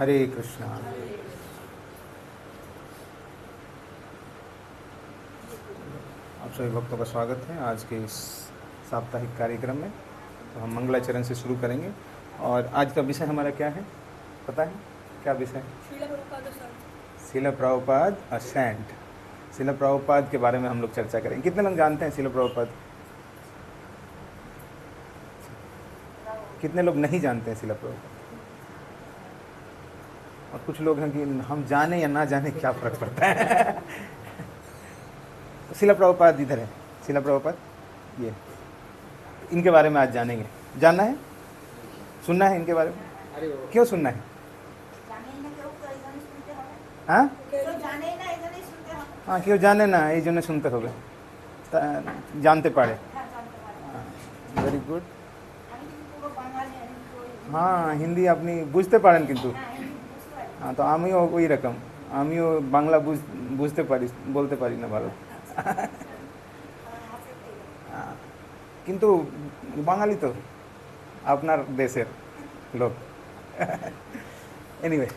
हरे कृष्णा। आप सभी भक्तों का स्वागत है आज के इस साप्ताहिक कार्यक्रम में। तो हम मंगलाचरण से शुरू करेंगे और आज का विषय हमारा क्या है, पता है क्या विषय है? Srila Prabhupada a saint. श्रील प्रभुपाद के बारे में हम लोग चर्चा करेंगे। कितने लोग जानते हैं श्रील प्रभुपाद? कितने लोग नहीं जानते हैं श्रील प्रभुपाद? और कुछ लोग हैं कि हम जाने या ना जाने क्या फर्क पड़ता है। श्रील प्रभुपाद इधर है। श्रील प्रभुपाद ये, इनके बारे में आज जानेंगे। जानना है, सुनना है इनके बारे में? क्यों सुनना है? हाँ हाँ, क्यों जाने ना ये जो सुनते हो जानते पड़े। Very good. हाँ, हिंदी अपनी बुझते पारें किंतु हाँ, तो आमिও ওই রকম, আমিও বাংলা বুঝতে পারি, বলতে পারি না ভালো। কিন্তু বাঙালি তো আপনার দেশের लोग। एनीवे,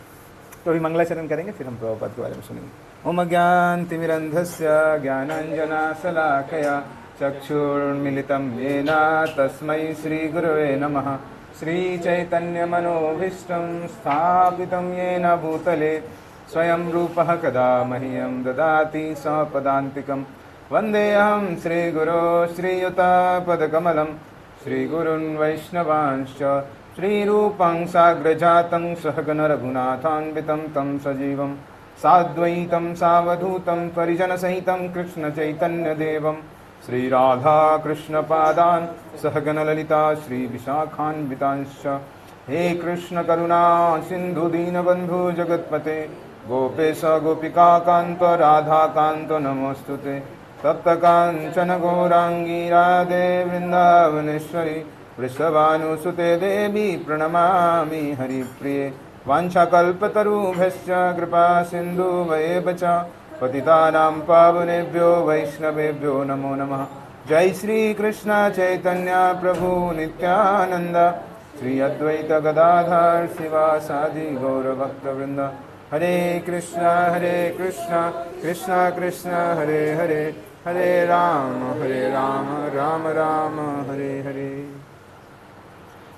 तो अभी मंगलाचरण करेंगे, फिर हम प्रभुपाद के बारे में सुनेंगे। ओम अज्ञानतिमिरन्धस्य ज्ञानाञ्जनशलाकया चक्षुर्मिलितं येन तस्मै श्रीगुरवे नमः। श्रीचैतन्यमनोभीष्टं स्थापितं येन भूतले स्वयं रूपः कदा मह्यं ददाति स्वपदान्तिकं। वन्देऽहं श्रीगुरो श्रीयुतपदकमलं श्रीगुरुन् वैष्णवांश्च श्रीरूपं साग्रजातं सहगण रघुनाथान्वितं तं सजीवं साद्वैतं सावधूतं परिजनसहितं कृष्णचैतन्यदेवं श्रीराधाकृष्णपादान् सहगण ललिता श्रीविशाखान्वितांश्च। हे कृष्ण करुणा सिन्धु दीनबन्धु जगत्पते गोपेश गोपिकान्त राधाकान्त नमोऽस्तुते। तप्तकाञ्चन गौराङ्गी राधे वृन्दावनेश्वरी वृषभानुसुते देवी प्रणमामि हरिप्रिये। वाञ्छाकल्पतरुभ्यश्च कृपा सिन्धुभ्येव च पतितानां पावनेभ्यो वैष्णवेभ्यो नमो नमः। जय श्री कृष्ण चैतन्य प्रभु नित्यानंद श्री अद्वैत गदाधर शिवासादि गौरभक्तवृंद। हरे कृष्णा कृष्णा कृष्ण हरे हरे, हरे राम राम राम हरे हरे।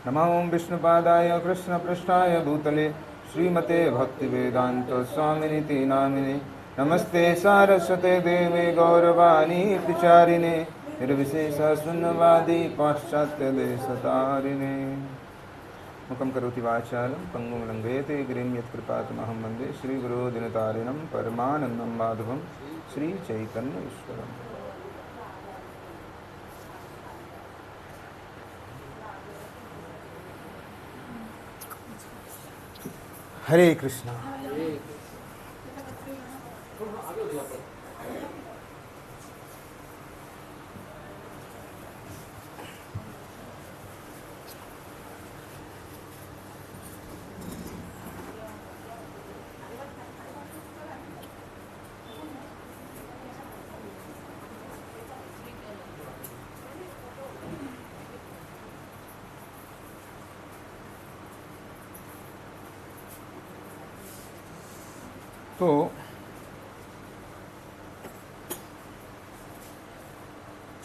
नमो विष्णुपादाय कृष्णपृष्ठाय भूतले श्रीमते भक्तिवेदांत स्वामिनिति नामिने। नमस्ते सारस्वते देवे गौरवाणी प्रचारिणे निर्विशेष शून्यवादी पाश्चात्य देशतारिणे। मुखं करोति वाचालं पंगुं लंघयते गिरिं यत्कृपातमहं वन्दे श्रीगुरो दिनतारिणं परमानन्दं माधवं श्रीचैतन्यईश्वरम्। हरे कृष्णा। तो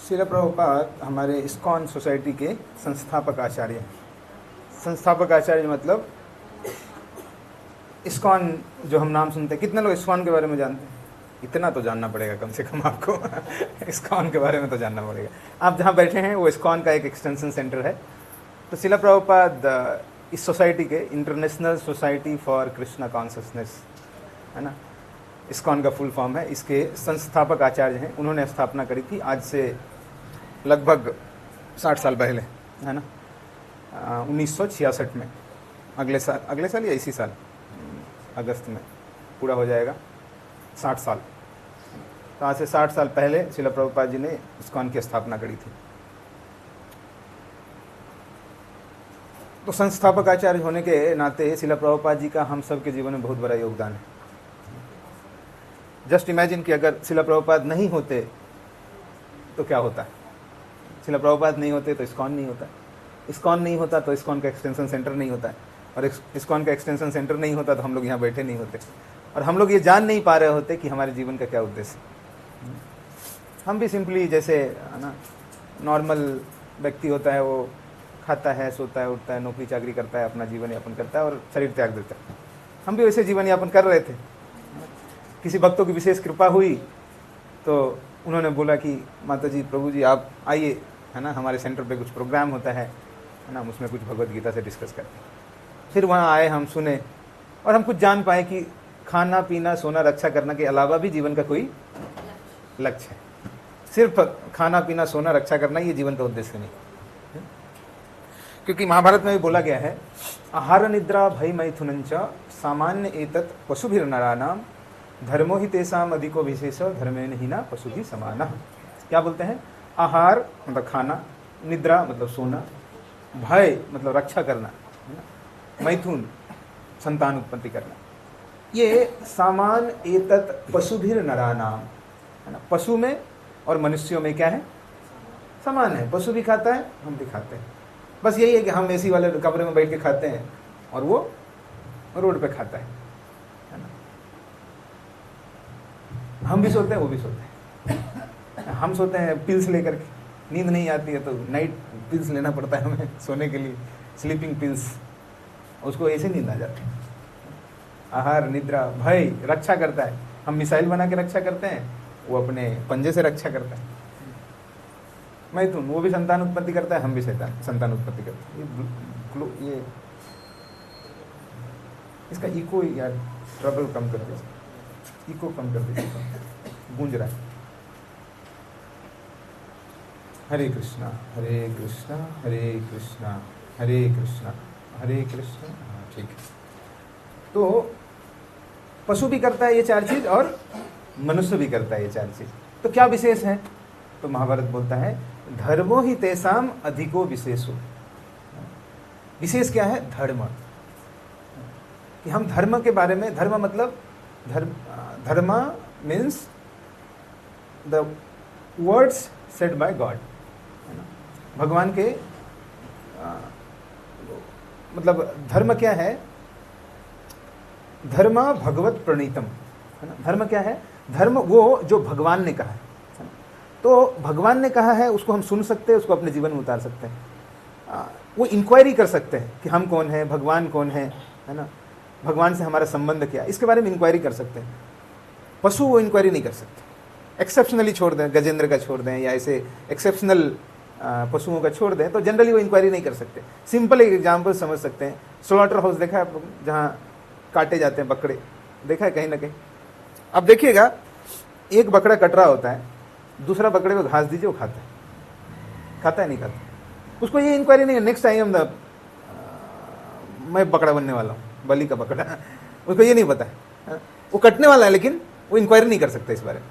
श्रील प्रभुपाद हमारे इस्कॉन सोसाइटी के संस्थापक आचार्य हैं। संस्थापक आचार्य मतलब इस्कॉन जो हम नाम सुनते हैं। कितने लोग इस्कॉन के बारे में जानते हैं? इतना तो जानना पड़ेगा कम से कम आपको। इस्कॉन के बारे में तो जानना पड़ेगा। आप जहाँ बैठे हैं वो इस्कॉन का एक एक्सटेंशन सेंटर है। तो श्रील प्रभुपाद इस सोसाइटी के international society for Krishna consciousness है ना, इस्कॉन का फुल फॉर्म है। इसके संस्थापक आचार्य हैं। उन्होंने स्थापना करी थी आज से लगभग 60 साल पहले, है ना, 1966 में। अगले साल या इसी साल अगस्त में पूरा हो जाएगा 60 साल। तो आज से 60 साल पहले श्रील प्रभुपाद जी ने इस्कॉन की स्थापना करी थी। तो संस्थापक आचार्य होने के नाते श्रील प्रभुपाद जी का हम सब के जीवन में बहुत बड़ा योगदान है। जस्ट इमेजिन कि अगर श्रील प्रभुपाद नहीं होते तो क्या होता है। श्रील प्रभुपाद नहीं होते तो इस्कॉन नहीं होता, इस्कॉन नहीं होता तो इस्कॉन का एक्सटेंशन सेंटर नहीं होता है। और इस्कॉन का एक्सटेंशन सेंटर नहीं होता तो हम लोग यहाँ बैठे नहीं होते, और हम लोग ये जान नहीं पा रहे होते कि हमारे जीवन का क्या उद्देश्य है। हम भी सिंपली जैसे है ना नॉर्मल व्यक्ति होता है, वो खाता है, सोता है, उठता है, नौकरी चाकरी करता है, अपना जीवन यापन करता है और शरीर त्याग देता है। हम भी वैसे जीवन यापन कर रहे थे। किसी भक्तों की विशेष कृपा हुई तो उन्होंने बोला कि माता जी, प्रभु जी आप आइए, है ना, हमारे सेंटर पे कुछ प्रोग्राम होता है ना, हम उसमें कुछ भगवत गीता से डिस्कस करते हैं। फिर वहाँ आए, हम सुने और हम कुछ जान पाए कि खाना पीना सोना रक्षा करना के अलावा भी जीवन का कोई लक्ष्य है। सिर्फ खाना पीना सोना रक्षा करना ये जीवन का उद्देश्य नहीं, क्योंकि महाभारत में भी बोला गया है, आहार निद्रा भय मैथुनंच सामान्य एतत् पशुभिर्नरानाम धर्मो ही तेसाम अधिको विशेष धर्मेण हीना पशु भी समाना। क्या बोलते हैं? आहार मतलब खाना, निद्रा मतलब सोना, भय मतलब रक्षा करना, मैथुन संतान उत्पत्ति करना, ये सामान एतत् पशुभिर्नरानाम, है ना। पशु में और मनुष्यों में क्या है? समान है। पशु भी खाता है, हम भी खाते हैं। बस यही है कि हम एसी वाले कमरे में बैठ के खाते हैं और वो रोड पे खाता है ना। हम भी सोते हैं, वो भी सोते हैं। हम सोते हैं पिल्स लेकर के, नींद नहीं आती है तो नाइट पिल्स लेना पड़ता है हमें सोने के लिए, स्लीपिंग पिल्स, उसको ऐसे नींद आ जाती है। आहार निद्रा भय रक्षा करता है। हम मिसाइल बना के रक्षा करते हैं, वो अपने पंजे से रक्षा करता है। मैथुन वो भी संतान उत्पत्ति करता है, हम भी संतान उत्पत्ति करते हैं। ये इसका इको यार ट्रबल कम कर दीजिए, इको कम कर दीजिए, गूंज रहा है। हरे कृष्णा हरे कृष्णा हरे कृष्णा हरे कृष्णा हरे कृष्णा। हाँ ठीक है। तो पशु भी करता है ये चार चीज और मनुष्य भी करता है ये चार चीज। तो क्या विशेष है? तो महाभारत बोलता है धर्मो ही तेसाम अधिको विशेषो। विशेष क्या है? धर्म। कि हम धर्म के बारे में, धर्म मतलब धर्म means the words said bye God, है ना। भगवान के मतलब धर्म क्या है? धर्म भगवत प्रणीतम, है ना। धर्म क्या है? धर्म वो जो भगवान ने कहा है। तो भगवान ने कहा है, उसको हम सुन सकते हैं, उसको अपने जीवन में उतार सकते हैं। वो इंक्वायरी कर सकते हैं कि हम कौन है, भगवान कौन है ना, भगवान से हमारा संबंध क्या, इसके बारे में इंक्वायरी कर सकते हैं। पशु वो इंक्वायरी नहीं कर सकते। एक्सेप्शनली छोड़ दें, गजेंद्र का छोड़ दें या ऐसे एक्सेप्शनल पशुओं का छोड़ दें, तो जनरली वो इंक्वायरी नहीं कर सकते। सिंपल एक एग्जाम्पल समझ सकते हैं। स्लॉटर हाउस देखा है आप लोग, जहाँ काटे जाते हैं बकरे, देखा है कहीं ना कहीं? अब देखिएगा, एक बकरा कट रहा होता है, दूसरा बकरे को घास दीजिए, वो खाता है नहीं खाता? उसको ये इंक्वायरी नहीं है नेक्स्ट टाइम मैं बकरा बनने वाला हूँ, बलि का बकरा। उसको ये नहीं पता है, वो कटने वाला है, लेकिन वो इंक्वायरी नहीं कर सकता इस बारे में,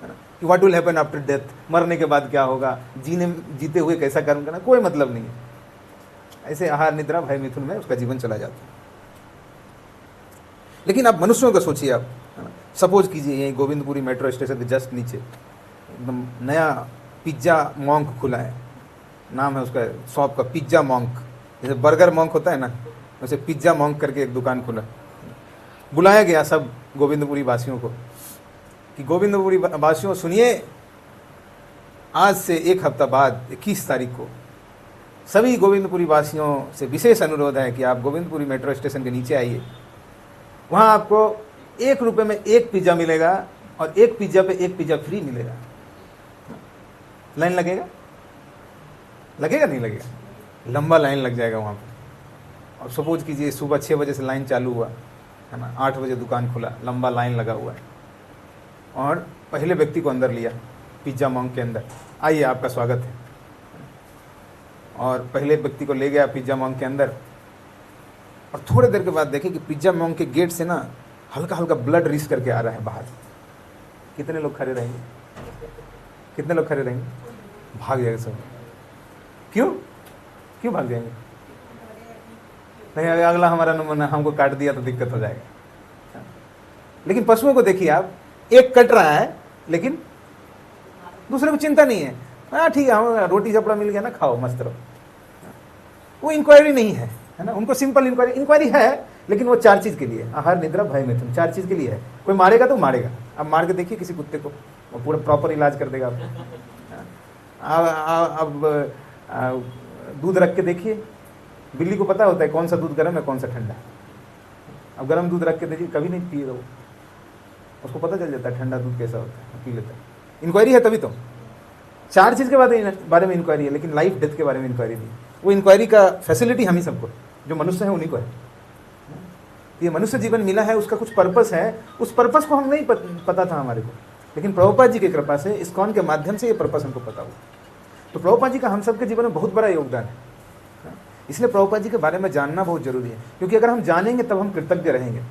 है ना, कि what will happen after death, मरने के बाद क्या होगा, जीते हुए कैसा कर्म करना, कोई मतलब नहीं है। ऐसे आहार निद्रा भय मिथुन में उसका जीवन चला जाता है। लेकिन आप मनुष्यों का सोचिए, आप सपोज कीजिए यही गोविंदपुरी मेट्रो स्टेशन के जस्ट नीचे एकदम नया पिज्ज़ा मॉन्क खुला है, नाम है उसका शॉप का पिज्ज़ा मॉन्क। जैसे बर्गर मॉन्क होता है ना, वैसे पिज्ज़ा मॉन्क करके एक दुकान खुला। बुलाया गया सब गोविंदपुरी वासियों को कि गोविंदपुरी वासियों सुनिए, आज से एक हफ्ता बाद 21 तारीख को सभी गोविंदपुरी वासियों से विशेष अनुरोध है कि आप गोविंदपुरी मेट्रो स्टेशन के नीचे आइए। वहाँ आपको 1 रुपये में 1 पिज्ज़ा मिलेगा और 1 पिज्ज़ा पे 1 पिज्ज़ा फ्री मिलेगा। लाइन लगेगा? लगेगा नहीं लगेगा? लंबा लाइन लग जाएगा वहाँ पर। और सपोज कीजिए सुबह 6 बजे से लाइन चालू हुआ, है ना, 8 बजे दुकान खुला, लंबा लाइन लगा हुआ है, और पहले व्यक्ति को अंदर लिया पिज्ज़ा मॉन्क के अंदर, आइए आपका स्वागत है। और पहले व्यक्ति को ले गया पिज्ज़ा मॉन्क के अंदर, और थोड़ी देर के बाद देखे कि पिज्ज़ा मॉन्क के गेट से ना हल्का हल्का ब्लड रिस करके आ रहा है बाहर। कितने लोग खड़े रहेंगे? कितने लोग खड़े रहेंगे? भाग जाएंगे सब। क्यों भाग जाएंगे? नहीं, अगला हमारा नमूना हमको काट दिया तो दिक्कत हो जाएगा। लेकिन पशुओं को देखिए आप, एक कट रहा है लेकिन दूसरे को चिंता नहीं है। हाँ ठीक है, हम रोटी चपड़ा मिल गया ना, खाओ मस्त रहो। वो इंक्वायरी नहीं है, है ना। उनको सिंपल इंक्वायरी है, लेकिन वो 4 चीज़ के लिए, आहार निद्रा भय मिथुन, 4 चीज़ के लिए है। कोई मारेगा तो मारेगा, अब मार के देखिए किसी कुत्ते को, वो पूरा प्रॉपर इलाज कर देगा आपको। अब दूध रख के देखिए, बिल्ली को पता होता है कौन सा दूध गर्म है कौन सा ठंडा। अब गर्म दूध रख के देखिए, कभी नहीं पिएगा वो, उसको पता चल जाता है ठंडा दूध कैसा होता है, पी लेता है। इंक्वायरी है तभी तो। 4 चीज़ के बारे में इंक्वायरी है, लेकिन लाइफ डेथ के बारे में इंक्वायरी नहीं। वो इंक्वायरी का फैसिलिटी हम ही सबको, जो मनुष्य है उन्हीं को है। ये मनुष्य जीवन मिला है, उसका कुछ पर्पस है, उस पर्पस को हम नहीं पता था हमारे को, लेकिन प्रभुपाद जी की कृपा से, इस्कॉन के माध्यम से ये पर्पस हमको पता हुआ। तो प्रभुपाद जी का हम सबके जीवन में बहुत बड़ा योगदान है, इसलिए प्रभुपाद जी के बारे में जानना बहुत जरूरी है, क्योंकि अगर हम जानेंगे तब हम कृतज्ञ रहेंगे।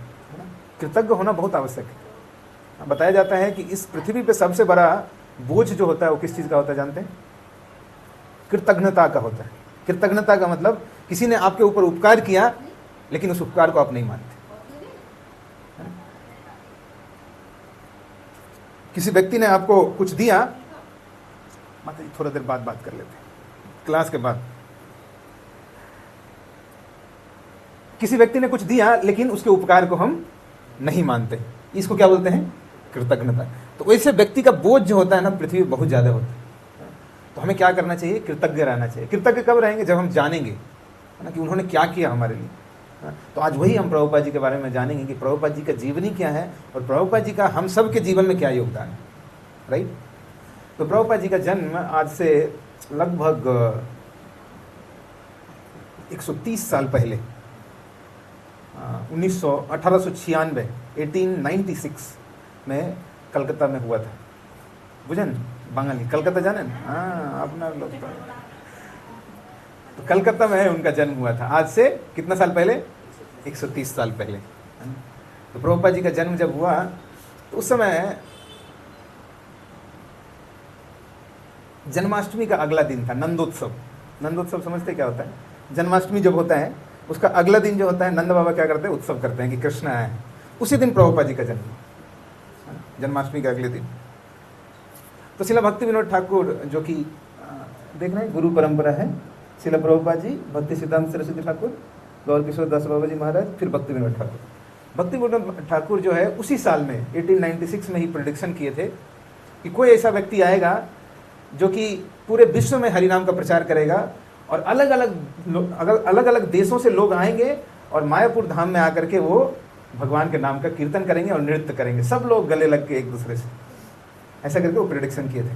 कृतज्ञ होना बहुत आवश्यक है। बताया जाता है कि इस पृथ्वी पे सबसे बड़ा बोझ जो होता है वो किस चीज़ का होता है जानते हैं? कृतज्ञता का होता है। कृतज्ञता का मतलब किसी ने आपके ऊपर उपकार किया, लेकिन उस उपकार को आप नहीं मानते। किसी व्यक्ति ने आपको कुछ दिया, माता जी थोड़ा देर बाद बात कर लेते हैं, क्लास के बाद। किसी व्यक्ति ने कुछ दिया, लेकिन उसके उपकार को हम नहीं मानते, इसको क्या बोलते हैं? कृतज्ञता। तो वैसे व्यक्ति का बोझ जो होता है ना पृथ्वी पर बहुत ज्यादा होता है। तो हमें क्या करना चाहिए? कृतज्ञ रहना चाहिए। कृतज्ञ कब रहेंगे? जब हम जानेंगे, है ना, कि उन्होंने क्या किया हमारे लिए। तो आज वही हम प्रभुपाद जी के बारे में जानेंगे कि प्रभुपाद जी का जीवनी क्या है और प्रभुपाद जी का हम सब के जीवन में क्या योगदान है। राइट। तो प्रभुपाद जी का जन्म आज से लगभग 130 साल पहले 1896 में कलकत्ता में हुआ था। बुझन बंगाली कलकत्ता जाने ना? हाँ, अपना लोग तो कलकत्ता में उनका जन्म हुआ था। आज से कितना साल पहले? 130 साल पहले। तो प्रभुपाद जी का जन्म जब हुआ तो उस समय जन्माष्टमी का अगला दिन था, नंदोत्सव। नंदोत्सव समझते क्या होता है? जन्माष्टमी जब होता है उसका अगला दिन जो होता है, नंद बाबा क्या करते हैं? उत्सव करते हैं कि कृष्ण आए हैं। उसी दिन प्रभुपाद जी का जन्म, जन्माष्टमी के अगले दिन। तो शिला भक्ति विनोद ठाकुर जो कि देख रहे हैं गुरु परंपरा है, शिला प्रभुपाद जी, भक्ति सिद्धांत सरस्वती ठाकुर, गौर किशोर दास बाबा जी महाराज, फिर भक्ति विनोद ठाकुर। भक्ति विनोद ठाकुर जो है उसी साल में 1896 में ही प्रेडिक्शन किए थे कि कोई ऐसा व्यक्ति आएगा जो कि पूरे विश्व में हरिनाम का प्रचार करेगा और अलग अलग देशों से लोग आएंगे और मायापुर धाम में आकर के वो भगवान के नाम का कीर्तन करेंगे और नृत्य करेंगे, सब लोग गले लग के एक दूसरे से। ऐसा करके वो प्रेडिक्शन किए थे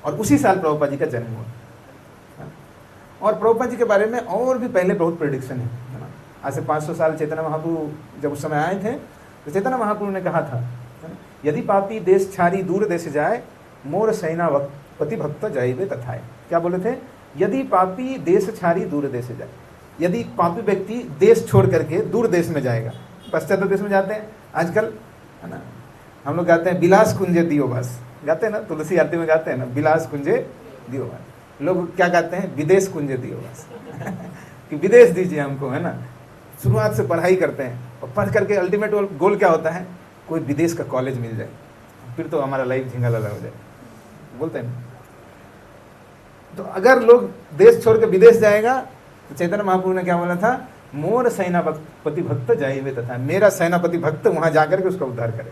और उसी साल प्रभुपाद जी का जन्म हुआ। और प्रभुपाद जी के बारे में और भी पहले बहुत प्रेडिक्शन है ना। आज से 500 साल चैतन्य महाप्रभु जब उस समय आए थे तो चैतन्य महाप्रभु ने कहा था, यदि पापी देश छाड़ी दूर देश जाए, मोर सेना पति भक्त जाइबे तथाए। क्या बोले थे? यदि पापी देश छाड़ी दूर देश जाए, यदि पापी व्यक्ति देश छोड़ करके दूर देश में जाएगा। पश्चात देश में जाते हैं आजकल, है ना, हम लोग गाते हैं बिलास कुंजे दियो बस, गाते हैं ना, तुलसी आरती में गाते हैं ना, बिलास कुंजे दियो बस। लोग क्या गाते हैं? विदेश कुंजे दियो बस कि विदेश दीजिए हमको, है ना। शुरुआत से पढ़ाई करते हैं और पढ़ करके अल्टीमेट गोल क्या होता है? कोई विदेश का कॉलेज मिल जाए, फिर तो हमारा लाइफ झिंगा लगा हो जाए, बोलते हैं। तो अगर लोग देश छोड़ के विदेश जाएगा तो चैतन्य महाप्रभु ने क्या बोला था? मोर सेनापति भक्त जाइबे तथा, मेरा सेनापति भक्त वहां जाकर के उसका उद्धार करे।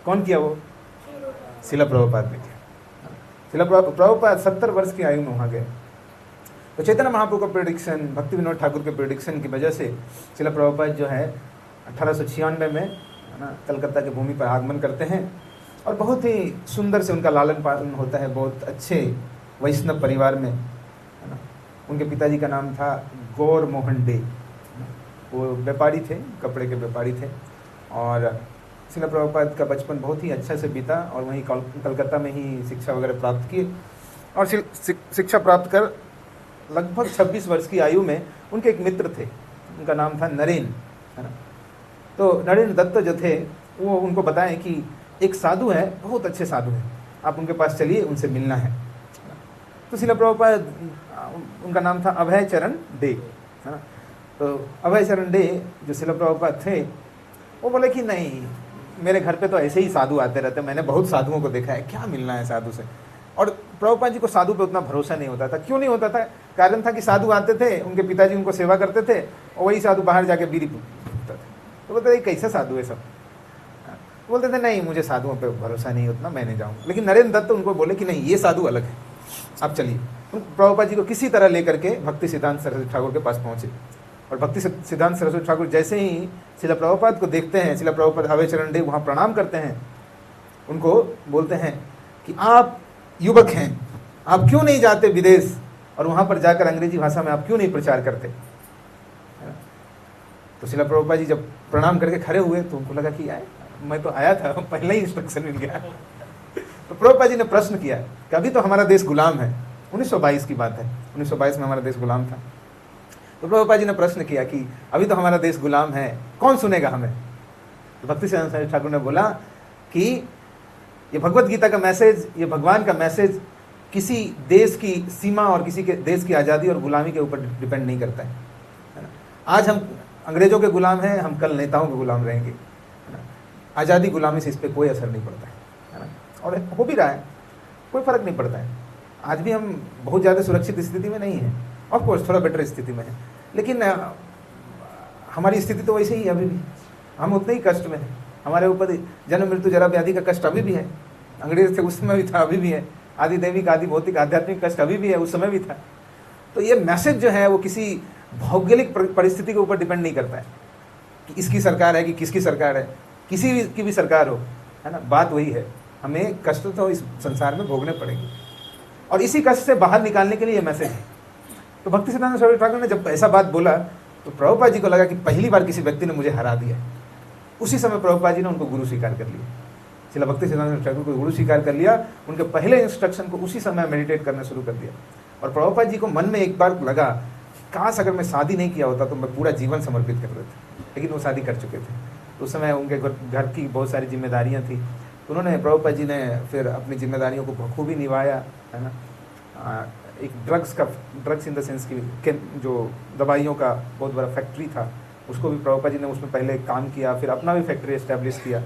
कौन किया? वो शिला प्रभुपाद ने किया। शिला प्रभुपाद 70 वर्ष की आयु में वहां गए। तो चैतन्य महाप्रभु का प्रेडिक्शन, भक्ति विनोद ठाकुर के प्रेडिक्शन की वजह से शिला प्रभुपाद जो है 1896 में, है ना, कलकत्ता की भूमि पर आगमन करते हैं और बहुत ही सुंदर से उनका लालन पालन होता है, बहुत अच्छे वैष्णव परिवार में, है ना। उनके पिताजी का नाम था गौर मोहन डे, वो व्यापारी थे, कपड़े के व्यापारी थे। और शिला प्रभुपाद का बचपन बहुत ही अच्छा से बीता और वहीं कलकत्ता में ही शिक्षा वगैरह प्राप्त की और शिक्षा प्राप्त कर लगभग 26 वर्ष की आयु में उनके एक मित्र थे, उनका नाम था नरेन, है ना। तो नरेन दत्त जो थे वो उनको बताएं कि एक साधु है, बहुत अच्छे साधु हैं, आप उनके पास चलिए, उनसे मिलना है। तो शिला प्रभुपाद, उनका नाम था अभय चरण डे, है ना। तो अभय चरण डे जो शिला प्रभुपाद थे वो बोले कि नहीं, मेरे घर पे तो ऐसे ही साधु आते रहते, मैंने बहुत साधुओं को देखा है, क्या मिलना है साधु से, और प्रभुपाद जी को साधु पे उतना भरोसा नहीं होता था। क्यों नहीं होता था? कारण था कि साधु आते थे, उनके पिताजी उनको सेवा करते थे और वही साधु बाहर जाके बीड़ी पीता था। तो बोलते थे कैसा साधु है सब। बोलते थे नहीं मुझे साधुओं पे भरोसा नहीं उतना, मैं नहीं जाऊँगा। लेकिन नरेंद्र दत्त उनको बोले कि नहीं ये साधु अलग है, आप चलिए। प्रभुपाद जी को किसी तरह लेकर के भक्ति सिद्धांत सरस्वती ठाकुर के पास पहुँचे। और भक्ति सिद्धांत सरस्वती ठाकुर जैसे ही शिला प्रभुपाद को देखते हैं, शिला प्रभुपाद हवे चरण दे वहाँ प्रणाम करते हैं, उनको बोलते हैं कि आप युवक हैं, आप क्यों नहीं जाते विदेश और वहाँ पर जाकर अंग्रेजी भाषा में आप क्यों नहीं प्रचार करते। तो शिला प्रभुपाद जी जब प्रणाम करके खड़े हुए तो उनको लगा कि यार मैं तो आया था, पहले ही इंस्ट्रक्शन मिल गया। तो प्रभुपाद जी ने प्रश्न किया कि अभी तो हमारा देश गुलाम है, 1922 की बात है, 1922 में हमारा देश गुलाम था। तो प्रभुपाद जी ने प्रश्न किया कि अभी तो हमारा देश गुलाम है, कौन सुनेगा हमें। तो भक्ति सिद्धांत सरस्वती ठाकुर ने बोला कि ये भगवत गीता का मैसेज, ये भगवान का मैसेज किसी देश की सीमा और किसी के देश की आज़ादी और गुलामी के ऊपर डिपेंड नहीं करता है ना। आज हम अंग्रेजों के गुलाम हैं, हम कल नेताओं के गुलाम रहेंगे, है ना। आज़ादी गुलामी से इस पर कोई असर नहीं पड़ता है ना, और हो भी रहा है, कोई फ़र्क नहीं पड़ता है। आज भी हम बहुत ज़्यादा सुरक्षित स्थिति में नहीं हैं, ऑफ कोर्स थोड़ा बेटर स्थिति में है, लेकिन हमारी स्थिति तो वैसे ही है अभी भी, हम उतने ही कष्ट में हैं। हमारे ऊपर जन्म मृत्यु जरा व्याधि का कष्ट अभी भी है, अंग्रेज थे उस समय भी था, अभी भी है। आदि दैविक आदि भौतिक आध्यात्मिक कष्ट अभी भी है, उस समय भी था। तो ये मैसेज जो है वो किसी भौगोलिक परिस्थिति के ऊपर डिपेंड नहीं करता है कि इसकी सरकार है कि किसकी सरकार है, किसी की भी सरकार हो, है ना। बात वही है, हमें कष्ट तो इस संसार में भोगने पड़ेंगे और इसी कष्ट से बाहर निकालने के लिए ये मैसेज है। तो भक्ति सिद्धांत सरस्वती ठाकुर ने जब ऐसा बात बोला तो प्रभुपाद जी को लगा कि पहली बार किसी व्यक्ति ने मुझे हरा दिया। उसी समय प्रभुपाद जी ने उनको गुरु स्वीकार कर लिया, शिला भक्ति सिद्धांत ठाकुर को गुरु स्वीकार कर लिया। उनके पहले इंस्ट्रक्शन को उसी समय मेडिटेट करना शुरू कर दिया। और प्रभुपाद जी को मन में एक बार लगा काश अगर मैं शादी नहीं किया होता तो मैं पूरा जीवन समर्पित कर देता, लेकिन वो शादी कर चुके थे। तो उस समय उनके घर की बहुत सारी जिम्मेदारियाँ थी, तो उन्होंने प्रभुपाद जी ने फिर अपनी जिम्मेदारियों को बखूबी निभाया, है ना। एक ड्रग्स इन द सेंस की जो दवाइयों का बहुत बड़ा फैक्ट्री था, उसको भी प्रभुपाद जी ने उसमें पहले काम किया, फिर अपना भी फैक्ट्री एस्टेब्लिश किया,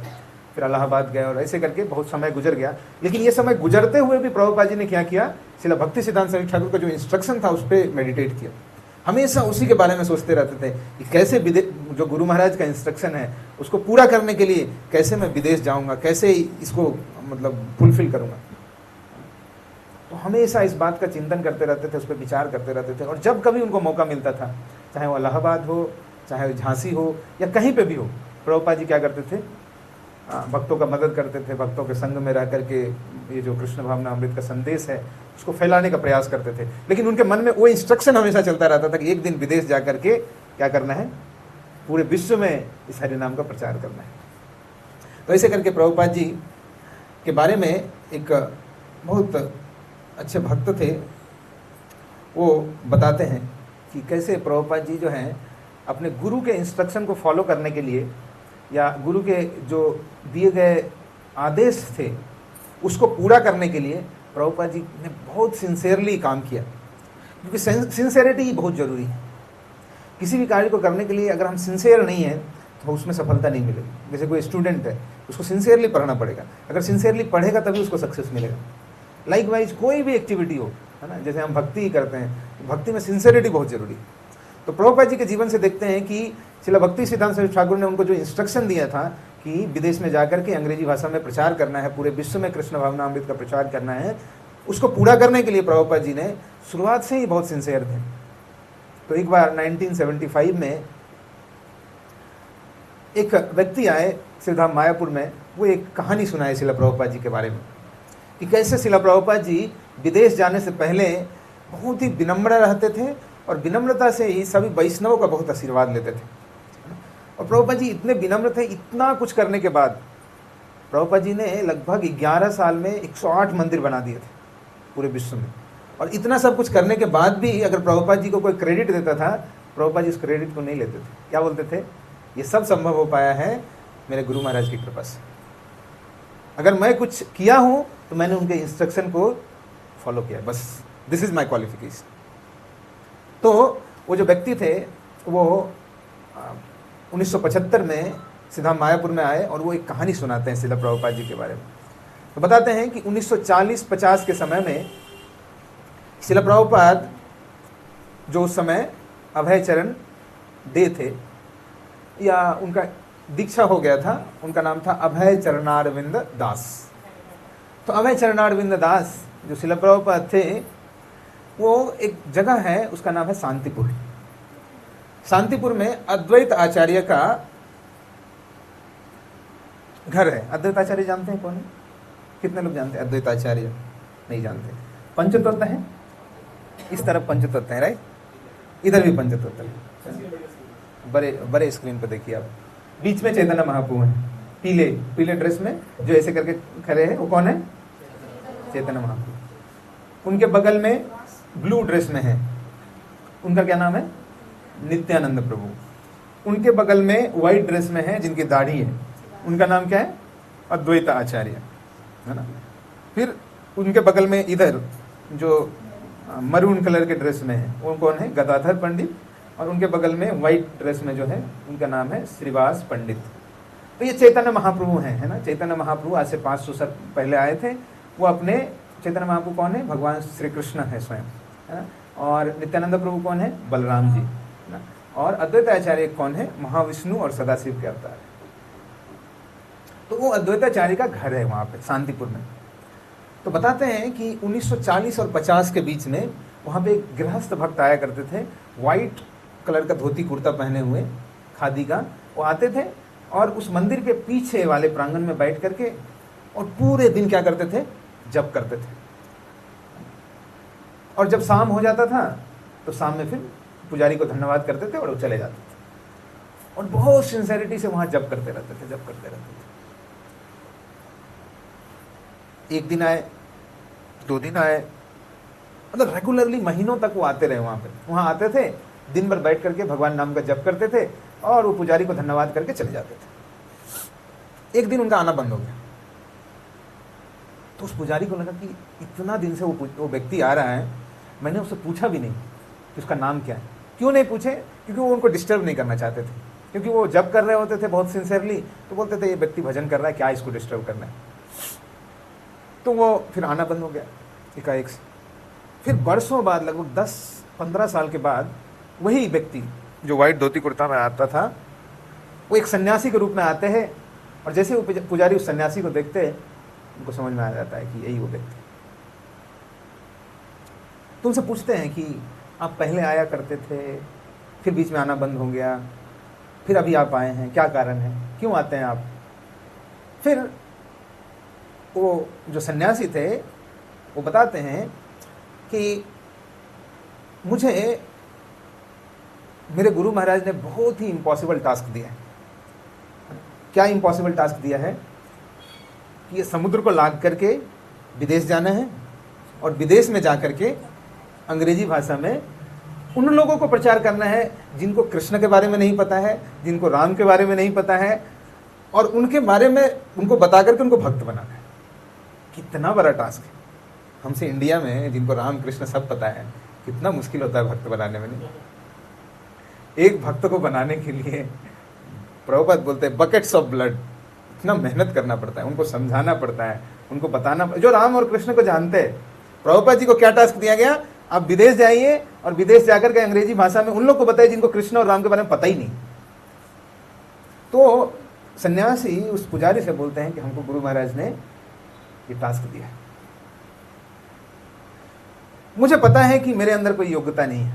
फिर इलाहाबाद गए और ऐसे करके बहुत समय गुजर गया। लेकिन ये समय गुजरते हुए भी प्रभुपाद जी ने क्या किया, शिला भक्ति सिद्धांत सरस्वती ठाकुर का जो इंस्ट्रक्शन था उस पर मेडिटेट किया। हमेशा उसी के बारे में सोचते रहते थे कि कैसे जो गुरु महाराज का इंस्ट्रक्शन है उसको पूरा करने के लिए कैसे मैं विदेश जाऊँगा, कैसे इसको मतलब फुलफिल करूँगा। तो हमेशा इस बात का चिंतन करते रहते थे, उस पर विचार करते रहते थे। और जब कभी उनको मौका मिलता था, चाहे वो इलाहाबाद हो, चाहे झांसी हो या कहीं पे भी हो, प्रभुपाद जी क्या करते थे, भक्तों का मदद करते थे, भक्तों के संग में रह करके ये जो कृष्ण भावना अमृत का संदेश है उसको फैलाने का प्रयास करते थे। लेकिन उनके मन में वो इंस्ट्रक्शन हमेशा चलता रहता था कि एक दिन विदेश जा करके क्या करना है, पूरे विश्व में इस हरि नाम का प्रचार करना है। तो ऐसे करके प्रभुपाद जी के बारे में एक बहुत अच्छे भक्त थे, वो बताते हैं कि कैसे प्रभुपाद जी जो हैं अपने गुरु के इंस्ट्रक्शन को फॉलो करने के लिए या गुरु के जो दिए गए आदेश थे उसको पूरा करने के लिए प्रभुपाद जी ने बहुत सिंसियरली काम किया, क्योंकि सिंसियरिटी बहुत ज़रूरी है। किसी भी कार्य को करने के लिए अगर हम सिंसियर नहीं हैं तो उसमें सफलता नहीं मिलेगी। जैसे कोई स्टूडेंट है, उसको सिंसियरली पढ़ना पड़ेगा, अगर सिंसियरली पढ़ेगा तभी उसको सक्सेस मिलेगा। लाइकवाइज कोई भी एक्टिविटी हो, है ना, जैसे हम भक्ति ही करते हैं, तो भक्ति में सिंसियरिटी बहुत ज़रूरी है। तो प्रभुपाद जी के जीवन से देखते हैं कि शिला भक्ति सिद्धांत सरस्वती ठाकुर ने उनको जो इंस्ट्रक्शन दिया था कि विदेश में जाकर के अंग्रेजी भाषा में प्रचार करना है, पूरे विश्व में कृष्ण भावना अमृत का प्रचार करना है, उसको पूरा करने के लिए प्रभुपाद जी ने शुरुआत से ही बहुत सिंसियर थे। तो एक बार 1975 में एक व्यक्ति आए सिद्धाम मायापुर में, वो एक कहानी सुनाए शिला प्रभुपाद जी के बारे में कि कैसे शिला प्रभुपाद जी विदेश जाने से पहले बहुत ही विनम्र रहते थे और विनम्रता से ही सभी वैष्णवों का बहुत आशीर्वाद लेते थे। और प्रभुपाद जी इतने विनम्र थे, इतना कुछ करने के बाद प्रभुपाद जी ने लगभग 11 साल में 108 मंदिर बना दिए थे पूरे विश्व में। और इतना सब कुछ करने के बाद भी अगर प्रभुपाद जी को कोई क्रेडिट देता था, प्रभुपाद जी उस क्रेडिट को नहीं लेते थे। क्या बोलते थे, ये सब संभव हो पाया है मेरे गुरु महाराज की कृपा से। अगर मैं कुछ किया हूँ तो मैंने उनके इंस्ट्रक्शन को फॉलो किया, बस दिस इज़ माई क्वालिफिकेशन। तो वो जो व्यक्ति थे वो 1975 में सिद्धाम मायापुर में आए और वो एक कहानी सुनाते हैं शिला प्रभुपाद जी के बारे में तो बताते हैं कि 1940-50 के समय में श्रील प्रभुपाद जो उस समय अभय चरण डे थे, या उनका दीक्षा हो गया था, उनका नाम था अभय चरणारविंद दास। तो अभय चरणारविंद दास जो श्रील प्रभुपाद थे, वो एक जगह है, उसका नाम है शांतिपुर। शांतिपुर में अद्वैत आचार्य का घर है। अद्वैत आचार्य जानते हैं कौन है? कितने लोग जानते हैं अद्वैत आचार्य? नहीं जानते। पंचतत्व है, इस तरफ पंचतत्व है, राइट, इधर भी पंचतत्व है। बड़े बड़े स्क्रीन पर देखिए आप, बीच में चैतन्य महाप्रभु है, पीले पीले ड्रेस में जो ऐसे करके खड़े हैं, वो कौन है? चैतन्य महाप्रभु। उनके बगल में ब्लू ड्रेस में है, उनका क्या नाम है? नित्यानंद प्रभु। उनके बगल में व्हाइट ड्रेस में है, जिनकी दाढ़ी है, उनका नाम क्या है? अद्वैत आचार्य, है ना। फिर उनके बगल में इधर जो मरून कलर के ड्रेस में है, वो कौन है? गदाधर पंडित। और उनके बगल में व्हाइट ड्रेस में जो है, उनका नाम है श्रीवास पंडित। तो ये चैतन्य महाप्रभु हैं, है ना। चैतन्य महाप्रभु आज से 500 साल पहले आए थे। वो अपने चैतन्य महाप्रभु कौन है? भगवान श्री कृष्ण है स्वयं, है ना। और नित्यानंद प्रभु कौन है? बलराम जी, है ना। और अद्वैत आचार्य कौन है? महाविष्णु और सदाशिव के अवतार। तो वो अद्वैताचार्य का घर है वहाँ पे शांतिपुर में। तो बताते हैं कि 1940 और 50 के बीच में वहाँ पे एक गृहस्थ भक्त आया करते थे, वाइट कलर का धोती कुर्ता पहने हुए, खादी का। वो आते थे और उस मंदिर के पीछे वाले प्रांगण में बैठ करके और पूरे दिन क्या करते थे? जप करते थे। और जब शाम हो जाता था तो शाम में फिर पुजारी को धन्यवाद करते थे और वो चले जाते थे। और बहुत सिंसेरिटी से वहाँ जप करते रहते थे, जप करते रहते थे। एक दिन आए, 2 दिन आए, मतलब रेगुलरली महीनों तक वो आते रहे वहाँ पे। वहाँ आते थे, दिन भर बैठ करके भगवान नाम का जप करते थे और वो पुजारी को धन्यवाद करके चले जाते थे। एक दिन उनका आना बंद हो गया। तो उस पुजारी को लगा कि इतना दिन से वो व्यक्ति आ रहा है, मैंने उससे पूछा भी नहीं कि उसका नाम क्या है। क्यों नहीं पूछे? क्योंकि वो उनको डिस्टर्ब नहीं करना चाहते थे, क्योंकि वो जप कर रहे होते थे बहुत सिंसियरली। तो बोलते थे ये व्यक्ति भजन कर रहा है, क्या इसको डिस्टर्ब करना है। तो वो फिर आना बंद हो गया एकाएक से। फिर बरसों बाद, लगभग 10-15 साल के बाद, वही व्यक्ति जो व्हाइट धोती कुर्ता में आता था, वो एक सन्यासी के रूप में आते हैं। और जैसे वो पुजारी उस सन्यासी को देखते हैं, उनको समझ में आ जाता है कि यही वो व्यक्ति। तो उनसे पूछते हैं कि आप पहले आया करते थे, फिर बीच में आना बंद हो गया, फिर अभी आप आए हैं, क्या कारण है, क्यों आते हैं आप? फिर वो जो सन्यासी थे वो बताते हैं कि मुझे मेरे गुरु महाराज ने बहुत ही इम्पॉसिबल टास्क दिया है। क्या इम्पॉसिबल टास्क दिया है? कि ये समुद्र को लांघ करके विदेश जाना है और विदेश में जा करके अंग्रेजी भाषा में उन लोगों को प्रचार करना है जिनको कृष्ण के बारे में नहीं पता है, जिनको राम के बारे में नहीं पता है, और उनके बारे में उनको बता करके उनको भक्त बनाना है। कितना बड़ा टास्क है। हमसे इंडिया में जिनको राम कृष्ण सब पता है, कितना मुश्किल होता है भक्त बनाने में। नहीं, एक भक्त को बनाने के लिए प्रभुपाद बोलते हैं बकेट्स ऑफ ब्लड, इतना मेहनत करना पड़ता है, उनको समझाना पड़ता है, उनको बताना। जो राम और कृष्ण को जानते हैं, प्रभुपाद जी को क्या टास्क दिया गया? आप विदेश जाइए और विदेश जाकर के अंग्रेजी भाषा में उन लोग को बताइए जिनको कृष्ण और राम के बारे में पता ही नहीं। तो सन्यासी उस पुजारी से बोलते हैं कि हमको गुरु महाराज ने ये टास्क दिया है। मुझे पता है कि मेरे अंदर कोई योग्यता नहीं है,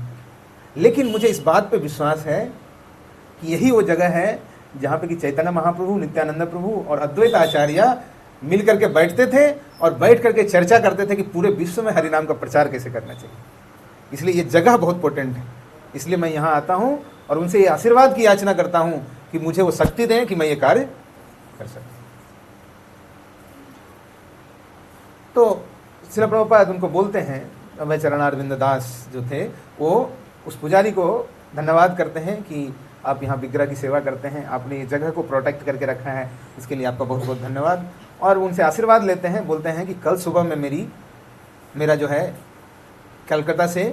लेकिन मुझे इस बात पे विश्वास है कि यही वो जगह है जहाँ पे कि चैतन्य महाप्रभु, नित्यानंद प्रभु और अद्वैत आचार्य मिल करके बैठते थे और बैठ करके चर्चा करते थे कि पूरे विश्व में हरिनाम का प्रचार कैसे करना चाहिए। इसलिए ये जगह बहुत पोटेंट है। इसलिए मैं यहाँ आता हूँ और उनसे ये आशीर्वाद की याचना करता हूँ कि मुझे वो शक्ति दें कि मैं ये कार्य कर सकूँ। तो श्रील प्रभुपाद उनको बोलते हैं, अभय चरणारविंद दास जो थे, वो उस पुजारी को धन्यवाद करते हैं कि आप यहाँ विग्रह की सेवा करते हैं, आपने ये जगह को प्रोटेक्ट करके रखा है, इसके लिए आपका बहुत बहुत धन्यवाद। और उनसे आशीर्वाद लेते हैं, बोलते हैं कि कल सुबह में मेरा जो है कलकत्ता से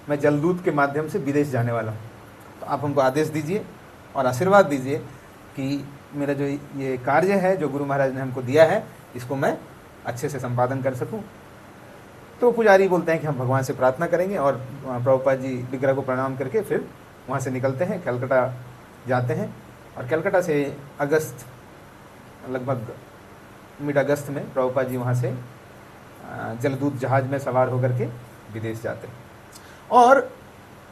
मैं जलदूत के माध्यम से विदेश जाने वाला हूँ। तो आप हमको आदेश दीजिए और आशीर्वाद दीजिए कि मेरा जो ये कार्य है जो गुरु महाराज ने हमको दिया है, इसको मैं अच्छे से संपादन कर सकूं। तो पुजारी बोलते हैं कि हम भगवान से प्रार्थना करेंगे, और प्रभुपाद जी विग्रह को प्रणाम करके फिर वहाँ से निकलते हैं, कलकत्ता जाते हैं। और कलकत्ता से अगस्त, लगभग मिड अगस्त में प्रभुपाद जी वहाँ से जलदूत जहाज में सवार होकर के विदेश जाते हैं। और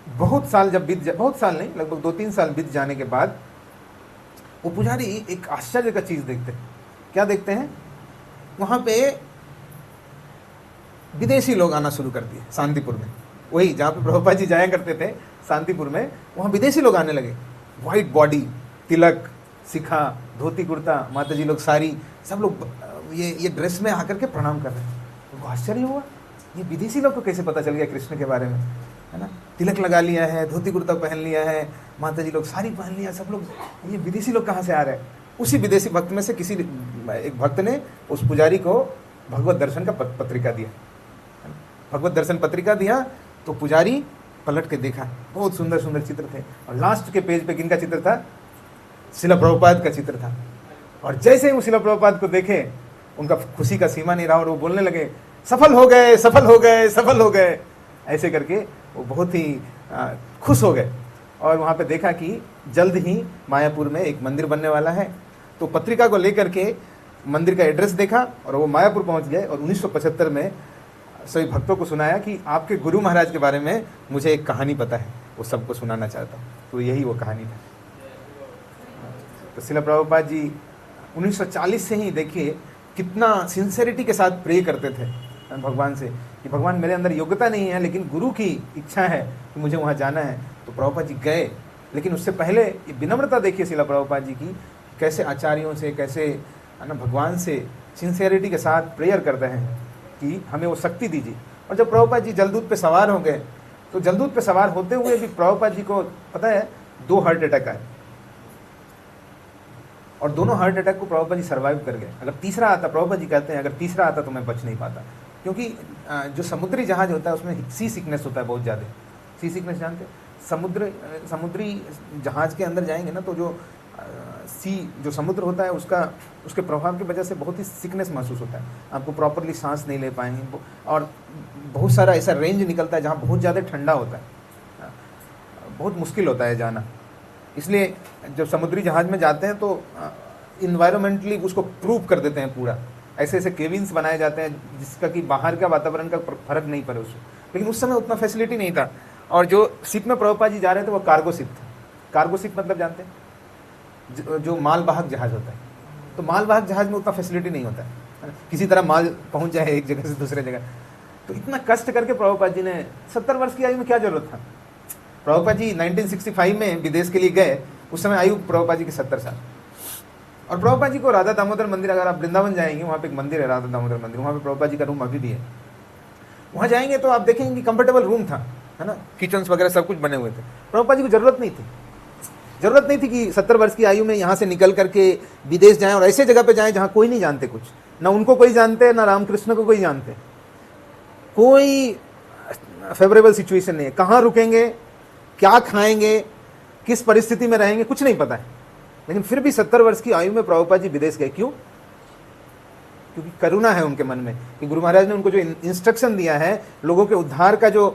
बहुत साल बहुत साल नहीं, लगभग 2-3 साल बीत जाने के बाद वो पुजारी एक आश्चर्य का चीज़ देखते हैं। क्या देखते हैं? वहाँ पे विदेशी लोग आना शुरू कर दिए शांतिपुर में, वही जहाँ पे प्रभुपाद जी जाया करते थे शांतिपुर में, वहाँ विदेशी लोग आने लगे। वाइट बॉडी, तिलक, शिखा, धोती कुर्ता, माता जी लोग सारी, सब लोग ये ड्रेस में आकर के प्रणाम कर रहे हैं। उनको आश्चर्य हुआ, ये विदेशी लोग को कैसे पता चल गया कृष्ण के बारे में, है ना? तिलक लगा लिया है, धोती कुर्ता पहन लिया है, माता जी लोग साड़ी पहन लिया, सब लोग, ये विदेशी लोग कहाँ से आ रहे हैं? उसी विदेशी भक्त में से किसी एक भक्त ने उस पुजारी को भगवत दर्शन का पत्रिका दिया, भगवत दर्शन पत्रिका दिया। तो पुजारी पलट के देखा, बहुत सुंदर सुंदर चित्र थे, और लास्ट के पेज पे किनका चित्र था? शिला प्रभुपाद का चित्र था। और जैसे ही वो शिला प्रभुपाद को देखे, उनका खुशी का सीमा नहीं रहा, और वो बोलने लगे, सफल हो गए, सफल हो गए, सफल हो गए। ऐसे करके वो बहुत ही खुश हो गए। और वहाँ पे देखा कि जल्द ही मायापुर में एक मंदिर बनने वाला है। तो पत्रिका को लेकर के मंदिर का एड्रेस देखा, और वो मायापुर पहुँच गए। और 1975 में सभी भक्तों को सुनाया कि आपके गुरु महाराज के बारे में मुझे एक कहानी पता है, वो सबको सुनाना चाहता हूँ। तो यही वो कहानी था। तो शिला प्रभुपाद जी 1940 से ही देखिए कितना सिंसेरिटी के साथ प्रे करते थे भगवान से कि भगवान मेरे अंदर योग्यता नहीं है, लेकिन गुरु की इच्छा है कि मुझे वहाँ जाना है। तो प्रभुपाद जी गए, लेकिन उससे पहले ये विनम्रता देखिए शिला प्रभुपाद जी की, कैसे आचार्यों से, कैसे भगवान से सिंसेरिटी के साथ प्रेयर करते हैं कि हमें वो शक्ति दीजिए। और जब प्रभुपाद जी जलदूत पे सवार हो गए, तो जलदूत पे सवार होते हुए भी प्रभुपाद जी को पता है 2 हार्ट अटैक आए, और दोनों हार्ट अटैक को प्रभुपाद जी सर्वाइव कर गए। अगर तीसरा आता, प्रभुपाद जी कहते हैं, अगर तीसरा आता तो मैं बच नहीं पाता, क्योंकि जो समुद्री जहाज होता है उसमें सी सिकनेस होता है बहुत ज़्यादा। सी सिकनेस जानते हैं? समुद्री जहाज के अंदर जाएंगे ना, तो जो समुद्र होता है उसके प्रभाव की वजह से बहुत ही सिकनेस महसूस होता है, आपको प्रॉपरली सांस नहीं ले पाएंगे, और बहुत सारा ऐसा रेंज निकलता है जहाँ बहुत ज़्यादा ठंडा होता है, बहुत मुश्किल होता है जाना। इसलिए जब समुद्री जहाज में जाते हैं तो इन्वायरमेंटली उसको प्रूव कर देते हैं पूरा, ऐसे ऐसे केबिन्स बनाए जाते हैं जिसका कि बाहर का वातावरण का फर्क नहीं पड़े उसको। लेकिन उस समय उतना फैसिलिटी नहीं था। और जो शिप में प्रभुपाद जी जा रहे थे वो कार्गो शिप था। कार्गो शिप मतलब जानते हैं? जो मालवाहक जहाज होता है। तो मालवाहक जहाज में उतना फैसिलिटी नहीं होता है, किसी तरह माल पहुंच जाए एक जगह से दूसरे जगह। तो इतना कष्ट करके प्रभुपाद जी ने 70 वर्ष की आयु में क्या जरूरत था? प्रभुपाद जी 1965 में विदेश के लिए गए, उस समय आयु प्रभुपाद जी की 70 साल। और प्रभुपाद जी को राधा दामोदर मंदिर, अगर आप वृंदावन जाएंगे, वहाँ पे एक मंदिर है राधा दामोदर मंदिर, वहाँ पे प्रभुपाद जी का रूम अभी भी है। वहाँ जाएंगे तो आप देखेंगे कि कंफर्टेबल रूम था, है ना, किचन्स वगैरह सब कुछ बने हुए थे। प्रभुपाद जी को जरूरत नहीं थी कि 70 वर्ष की आयु में यहाँ से निकल करके विदेश जाएं, और ऐसे जगह पे जाएं जहाँ कोई नहीं जानते कुछ, ना उनको कोई जानते, ना रामकृष्ण को कोई जानते, कोई फेवरेबल सिचुएशन नहीं है, कहाँ रुकेंगे, क्या खाएंगे, किस परिस्थिति में रहेंगे, कुछ नहीं पता है। लेकिन फिर भी 70 वर्ष की आयु में प्रभुपाद जी विदेश गए। क्यों? क्योंकि करुणा है उनके मन में कि गुरु महाराज ने उनको जो इंस्ट्रक्शन दिया है, लोगों के उद्धार का जो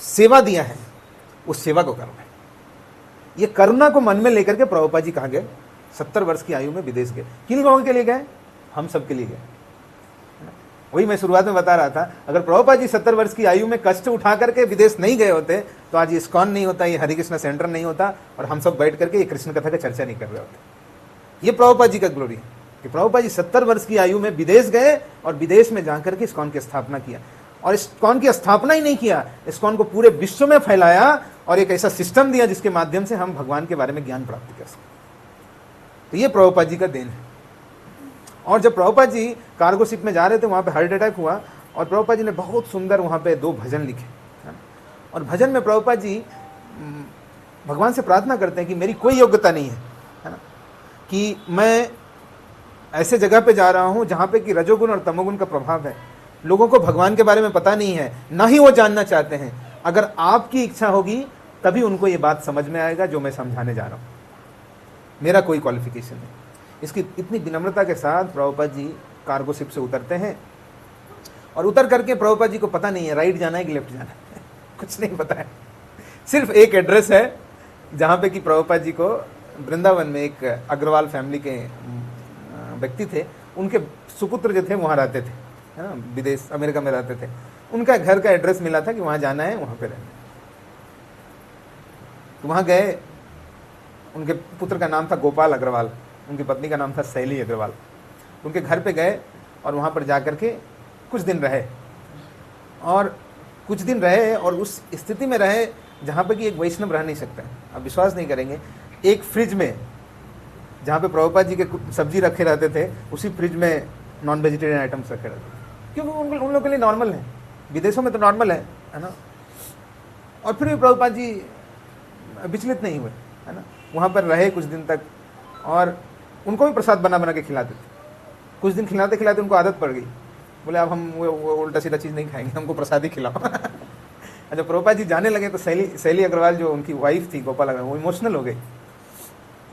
सेवा दिया है, उस सेवा को करना है। ये करुणा को मन में लेकर के प्रभुपाद जी कहाँ गए? 70 वर्ष की आयु में विदेश गए। किन लोगों के लिए गए? हम सब के लिए गए। वही मैं शुरुआत में बता रहा था, अगर प्रभुपाद जी 70 वर्ष की आयु में कष्ट उठा करके विदेश नहीं गए होते तो आज ये इस्कॉन नहीं होता, ये हरे कृष्णा सेंटर नहीं होता, और हम सब बैठ करके ये कृष्ण कथा का चर्चा नहीं कर रहे होते। ये प्रभुपाद जी का ग्लोरी है कि प्रभुपाद जी 70 वर्ष की आयु में विदेश गए, और विदेश में जाकर के इस्कॉन की स्थापना किया। और इस्कॉन की स्थापना ही नहीं किया, इस्कॉन को पूरे विश्व में फैलाया, और एक ऐसा सिस्टम दिया जिसके माध्यम से हम भगवान के बारे में ज्ञान प्राप्त कर सकें। तो ये प्रभुपाद जी का देन है। और जब प्रभुपाद जी कार्गो शिप में जा रहे थे, वहाँ पे हार्ट अटैक हुआ, और प्रभुपाद जी ने बहुत सुंदर वहाँ पे 2 भजन लिखे, है ना? और भजन में प्रभुपाद जी भगवान से प्रार्थना करते हैं कि मेरी कोई योग्यता नहीं है ना, कि मैं ऐसे जगह पे जा रहा हूँ जहाँ पे कि रजोगुण और तमोगुण का प्रभाव है, लोगों को भगवान के बारे में पता नहीं है, ना ही वो जानना चाहते हैं। अगर आपकी इच्छा होगी तभी उनको ये बात समझ में आएगा जो मैं समझाने जा रहा हूँ, मेरा कोई क्वालिफिकेशन नहीं। इसकी इतनी विनम्रता के साथ प्रभुपाद जी कार्गो शिप से उतरते हैं और उतर करके प्रभुपाद जी को पता नहीं है राइट जाना है कि लेफ्ट जाना है कुछ नहीं पता है। सिर्फ एक एड्रेस है जहाँ पे कि प्रभुपाद जी को वृंदावन में एक अग्रवाल फैमिली के व्यक्ति थे, उनके सुपुत्र जो थे वहाँ रहते थे, है ना, विदेश अमेरिका में रहते थे। उनका घर का एड्रेस मिला था कि वहाँ जाना है, वहाँ पे रहना है। तो वहाँ गए, उनके पुत्र का नाम था गोपाल अग्रवाल, उनकी पत्नी का नाम था शैली अग्रवाल। उनके घर पे गए और वहाँ पर जा कर के कुछ दिन रहे, और कुछ दिन रहे और उस स्थिति में रहे जहाँ पे कि एक वैष्णव रह नहीं सकता है। आप विश्वास नहीं करेंगे, एक फ्रिज में जहाँ पे प्रभुपाद जी के सब्जी रखे रहते थे, उसी फ्रिज में नॉन वेजिटेरियन आइटम्स रखे रहते थे, क्योंकि उन लोगों के लिए नॉर्मल है, विदेशों में तो नॉर्मल है ना। और फिर भी प्रभुपाद जी विचलित नहीं हुए, है ना, वहाँ पर रहे कुछ दिन तक, और उनको भी प्रसाद बना बना के खिलाते थे। कुछ दिन खिलाते खिलाते उनको आदत पड़ गई, बोले अब हम वो उल्टा सीधा चीज़ नहीं खाएंगे, हमको प्रसाद ही खिलाओ। अच्छा, प्रभुपाद जी जाने लगे तो शैली अग्रवाल जो उनकी वाइफ थी गोपाल अग्रवाल, वो इमोशनल हो गई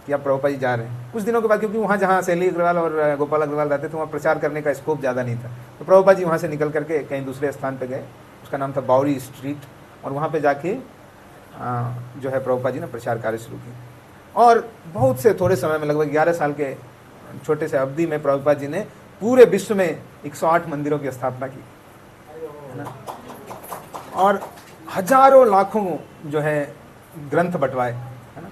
कि अब प्रभुपाद जी जा रहे हैं। कुछ दिनों के बाद, क्योंकि वहाँ जहाँ शैली अग्रवाल और गोपाल अग्रवाल रहते थे वहाँ प्रचार करने का स्कोप ज़्यादा नहीं था, तो प्रभुपाद जी वहाँ से निकल करके कहीं दूसरे स्थान पर गए, उसका नाम था बाउरी स्ट्रीट, और वहाँ पर जाके जो है प्रभुपाद जी ने प्रचार कार्य शुरू किया। और बहुत से थोड़े समय में, लगभग 11 साल के छोटे से अवधि में, प्रभुपाद जी ने पूरे विश्व में 108 मंदिरों की स्थापना की, है ना, और हजारों लाखों जो है ग्रंथ बंटवाए, है ना।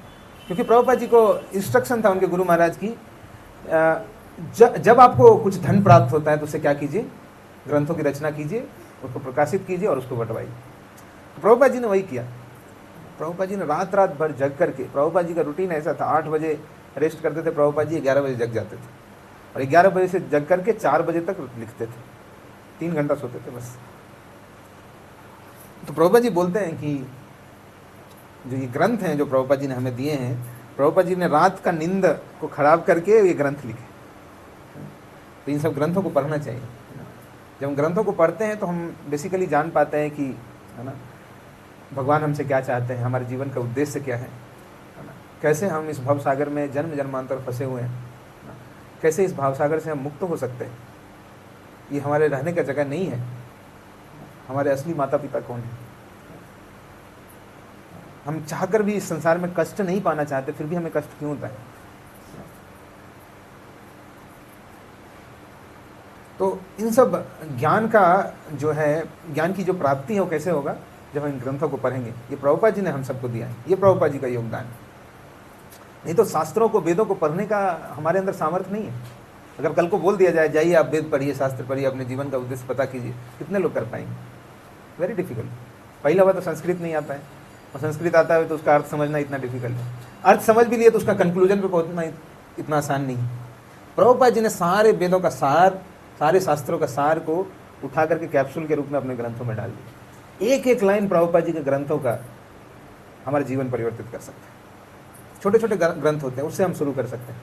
क्योंकि प्रभुपाद जी को इंस्ट्रक्शन था उनके गुरु महाराज की, जब आपको कुछ धन प्राप्त होता है तो उससे क्या कीजिए, ग्रंथों की रचना कीजिए, उसको प्रकाशित कीजिए और उसको बंटवाइए। तो प्रभुपाद जी ने वही किया। प्रभुपाद जी ने रात रात भर जग करके, प्रभुपाद जी का रूटीन ऐसा था, 8 बजे रेस्ट करते थे प्रभुपाद जी, 11 बजे जग जाते थे, और 11 बजे से जग करके 4 बजे तक लिखते थे, 3 घंटा सोते थे बस। तो प्रभुपाद जी बोलते हैं कि जो ये ग्रंथ हैं जो प्रभुपाद जी ने हमें दिए हैं, प्रभुपाद जी ने रात का नींद को खराब करके ये ग्रंथ लिखे। तो इन सब ग्रंथों को पढ़ना चाहिए। जब हम ग्रंथों को पढ़ते हैं तो हम बेसिकली जान पाते हैं कि, है ना, भगवान हमसे क्या चाहते हैं, हमारे जीवन का उद्देश्य क्या है ना, कैसे हम इस भवसागर में जन्म जन्मांतर फंसे हुए हैं, कैसे इस भावसागर से हम मुक्त हो सकते हैं। ये हमारे रहने का जगह नहीं है, हमारे असली माता पिता कौन है। हम चाहकर भी इस संसार में कष्ट नहीं पाना चाहते, फिर भी हमें कष्ट क्यों होता है। तो इन सब ज्ञान का जो है, ज्ञान की जो प्राप्ति है वो कैसे होगा, जब हम इन ग्रंथों को पढ़ेंगे। ये प्रभुपाद जी ने हम सबको दिया है, ये प्रभुपाद जी का योगदान है। नहीं तो शास्त्रों को, वेदों को पढ़ने का हमारे अंदर सामर्थ्य नहीं है। अगर कल को बोल दिया जाए जाइए आप वेद पढ़िए, शास्त्र पढ़िए, अपने जीवन का उद्देश्य पता कीजिए, कितने लोग कर पाएंगे? Very difficult. पहला बात तो संस्कृत नहीं आता है, और संस्कृत आता है तो उसका अर्थ समझना इतना डिफिकल्ट है। अर्थ समझ भी लिए तो उसका कंक्लूजन पे पहुंचना इतना आसान नहीं है। प्रभुपाद जी ने सारे वेदों का सार, सारे शास्त्रों का सार को उठा करके कैप्सूल के रूप में अपने ग्रंथों में डाल दिया। एक एक लाइन प्रभुपाद जी के ग्रंथों का हमारा जीवन परिवर्तित कर सकता है। छोटे छोटे ग्रंथ होते हैं, उससे हम शुरू कर सकते हैं।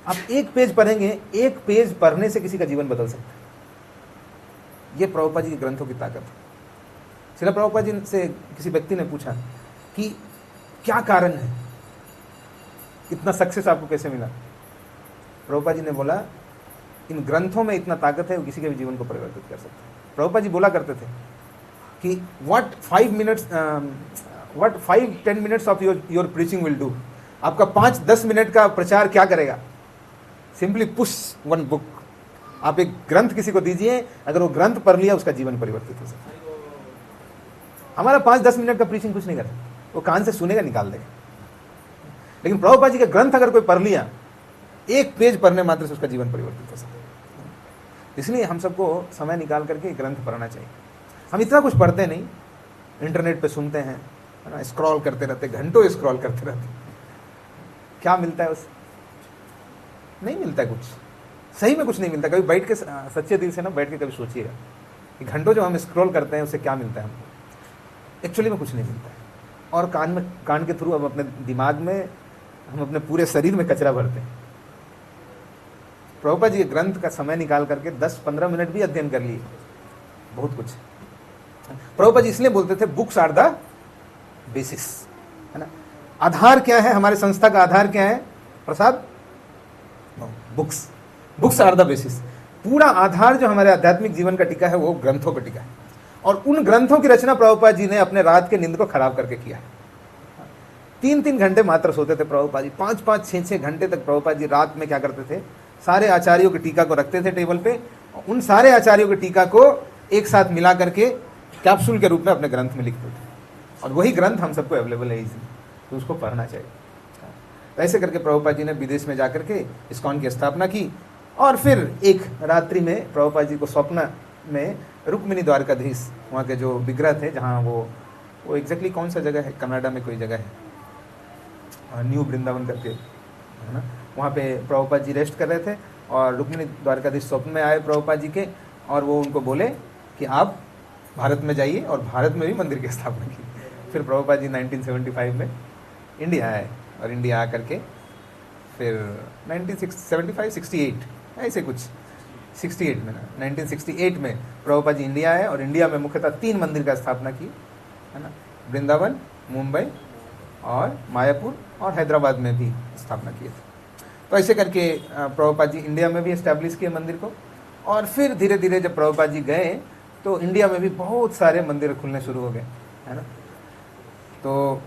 आप एक पेज पढ़ेंगे, एक पेज पढ़ने से किसी का जीवन बदल सकता है। ये प्रभुपाद जी के ग्रंथों की ताकत है। श्रील प्रभुपाद जी से किसी व्यक्ति ने पूछा कि क्या कारण है, इतना सक्सेस आपको कैसे मिला? प्रभुपाद जी ने बोला, इन ग्रंथों में इतना ताकत है वो किसी के भी जीवन को परिवर्तित कर सकता है। प्रभुपाद जी बोला करते थे कि what 5-10 minutes of your preaching will do. आपका 5-10 मिनट का प्रचार क्या करेगा? Simply push one book. आप एक ग्रंथ किसी को दीजिए, अगर वो ग्रंथ पढ़ लिया उसका जीवन परिवर्तित हो सकता है। हमारा 5-10 मिनट का प्रीचिंग कुछ नहीं करता, वो कान से सुनेगा, निकाल देगा। लेकिन प्रभुपाद जी का ग्रंथ अगर कोई पढ़ लिया, एक पेज पढ़ने मात्र से उसका जीवन परिवर्तित हो सकता है। इसलिए हम सबको समय निकाल करके ग्रंथ पढ़ना चाहिए। हम इतना कुछ पढ़ते नहीं, इंटरनेट पे सुनते हैं, है ना, स्क्रॉल करते रहते, घंटों स्क्रॉल करते रहते। क्या मिलता है उससे? नहीं मिलता है कुछ, सही में कुछ नहीं मिलता। कभी बैठ के सच्चे दिल से ना बैठ के कभी सोचिएगा कि घंटों जो हम स्क्रॉल करते हैं उससे क्या मिलता है हमको। एक्चुअली में कुछ नहीं मिलता है। और कान के थ्रू हम अपने दिमाग में, हम अपने पूरे शरीर में कचरा भरते हैं। प्रभुपाद जी के ग्रंथ का समय निकाल करके 10-15 मिनट भी अध्ययन कर लिए, बहुत कुछ। प्रभुपाद जी इसलिए बोलते थे बुक्स आर द बेसिस, है ना। आधार क्या है हमारे संस्था का? आधार क्या है Prasad? Books are the basis. पूरा आधार जो हमारे आध्यात्मिक जीवन का टिका है वो ग्रंथों का टिका है, और उन ग्रंथों की रचना प्रभुपाद जी ने अपने रात के नींद को खराब करके किया है। 3-3 घंटे मात्र सोते थे प्रभुपाद जी, 5-5, 6-6 घंटे तक प्रभुपाद जी रात में क्या करते थे, सारे आचार्यों के टीका को रखते थे टेबल पे, उन सारे आचार्यों के टीका को एक साथ मिला करके कैप्सूल के रूप में अपने ग्रंथ में लिखते थे, और वही ग्रंथ हम सबको अवेलेबल है इजीली, तो उसको पढ़ना चाहिए। तो ऐसे करके प्रभुपाद जी ने विदेश में जाकर के इस्कॉन की स्थापना की, और फिर एक रात्रि में प्रभुपाद जी को स्वप्न में रुक्मिणी द्वारकाधीश, वहाँ के जो विग्रह थे, जहाँ वो एग्जैक्टली कौन सा जगह है, कनाडा में कोई जगह है, न्यू वृंदावन करके है ना, वहाँ पे प्रभुपाद जी रेस्ट कर रहे थे, और रुक्मिणी द्वारकाधीश स्वप्न में आए प्रभुपाद जी के, और वो उनको बोले कि आप भारत में जाइए, और भारत में भी मंदिर की स्थापना की। फिर प्रभुपाद जी 1975 में इंडिया आए, और इंडिया आकर के फिर 1975-68 ऐसे कुछ 68 में ना 1968 में प्रभुपाद जी इंडिया आए, और इंडिया में मुख्यतः 3 मंदिर का स्थापना की, है ना, वृंदावन, मुंबई और मायापुर, और हैदराबाद में भी स्थापना किए थे। तो ऐसे करके प्रभुपाद जी इंडिया में भी इस्टेब्लिश किए मंदिर को, और फिर धीरे धीरे जब प्रभुपाद जी गए तो इंडिया में भी बहुत सारे मंदिर खुलने शुरू हो गए, है ना। तो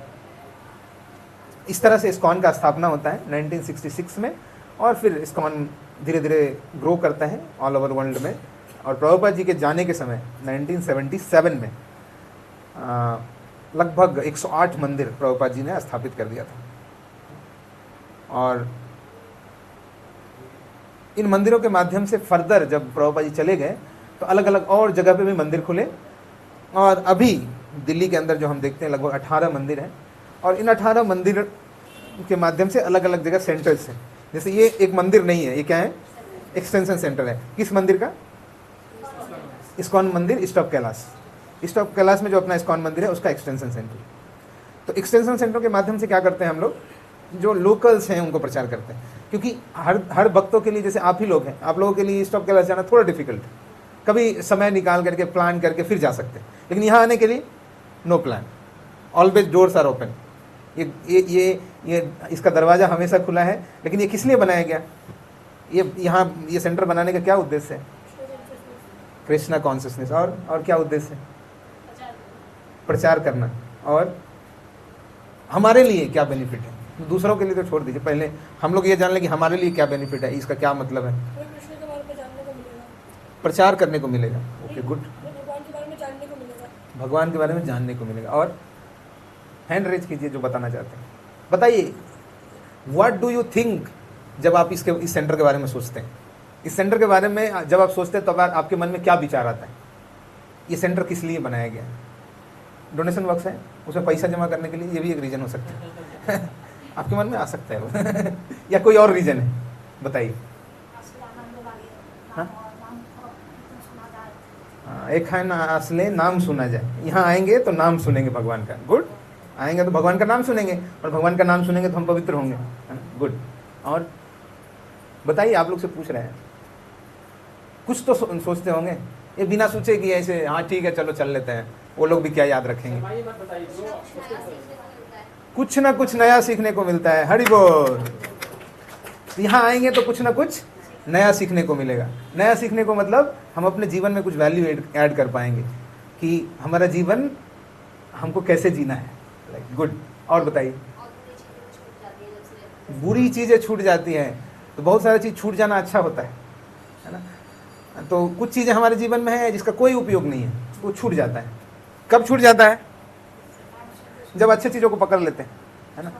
इस तरह से इस्कॉन का स्थापना होता है 1966 में, और फिर इस्कॉन धीरे धीरे ग्रो करता है ऑल ओवर वर्ल्ड में। और प्रभुपाद जी के जाने के समय 1977 में लगभग 108 मंदिर प्रभुपाद जी ने स्थापित कर दिया था, और इन मंदिरों के माध्यम से फर्दर जब प्रभुपाद जी चले गए तो अलग अलग और जगह पे भी मंदिर खुले, और अभी दिल्ली के अंदर जो हम देखते हैं लगभग 18 मंदिर हैं, और इन 18 मंदिर के माध्यम से अलग अलग जगह सेंटर्स हैं। जैसे ये एक मंदिर नहीं है, ये क्या है, एक्सटेंशन सेंटर है। किस मंदिर का? इस्कॉन मंदिर east of Kailash. East of Kailash में जो अपना इस्कॉन मंदिर है उसका एक्सटेंशन सेंटर। तो एक्सटेंशन सेंटर के माध्यम से क्या करते हैं हम लोग, जो लोकल्स हैं उनको प्रचार करते हैं, क्योंकि हर भक्तों के लिए, जैसे आप ही लोग हैं, आप लोगों के लिए ईस्ट ऑफ कैलाश जाना थोड़ा डिफिकल्ट है, कभी समय निकाल करके प्लान करके फिर जा सकते हैं, लेकिन यहाँ आने के लिए no plan, always doors are open. ये इसका दरवाज़ा हमेशा खुला है। लेकिन ये किस लिए बनाया गया, ये सेंटर बनाने का क्या उद्देश्य है? कृष्णा कॉन्शियसनेस। और क्या उद्देश्य है? प्रचार करना। और हमारे लिए क्या बेनिफिट है? दूसरों के लिए तो छोड़ दीजिए, पहले हम लोग ये जान लें कि हमारे लिए क्या बेनिफिट है, इसका क्या मतलब है। कृष्ण के बारे में जानने को मिलेगा, प्रचार करने को मिलेगा। Okay good. भगवान के बारे में जानने को मिलेगा, भगवान के बारे में जानने को मिलेगा। और हैंड रेज कीजिए जो बताना चाहते हैं, बताइए व्हाट डू यू थिंक जब आप इस सेंटर के बारे में सोचते हैं। इस सेंटर के बारे में जब आप सोचते हैं तो आपके मन में क्या विचार आता है? ये सेंटर किस लिए बनाया गया है? डोनेशन बॉक्स है, उसमें पैसा जमा करने के लिए, ये भी एक रीज़न हो सकता है आपके मन में आ सकता है वो या कोई और रीज़न है, बताइए। हाँ, एक है ना, असले नाम सुना जाए। यहाँ आएंगे तो नाम सुनेंगे भगवान का। गुड। आएंगे तो भगवान का नाम सुनेंगे, और भगवान का नाम सुनेंगे तो हम पवित्र होंगे, है ना। गुड। और बताइए, आप लोग से पूछ रहे हैं, कुछ तो सोचते होंगे, ये बिना सोचे कि ऐसे हाँ ठीक है चलो चल लेते हैं, वो लोग भी क्या याद रखेंगे। कुछ ना कुछ नया सीखने को मिलता है। हरि बोल। यहाँ आएंगे तो कुछ ना कुछ नया सीखने को मिलेगा। नया सीखने को मतलब हम अपने जीवन में कुछ वैल्यू ऐड कर पाएंगे कि हमारा जीवन हमको कैसे जीना है। गुड। और बताइए। बुरी चीज़ें छूट जाती हैं, तो बहुत सारी चीज़ छूट जाना अच्छा होता है ना। तो कुछ चीज़ें हमारे जीवन में है जिसका कोई उपयोग नहीं है, वो छूट जाता है। कब छूट जाता है? जब अच्छे चीज़ों को पकड़ लेते हैं, है ना।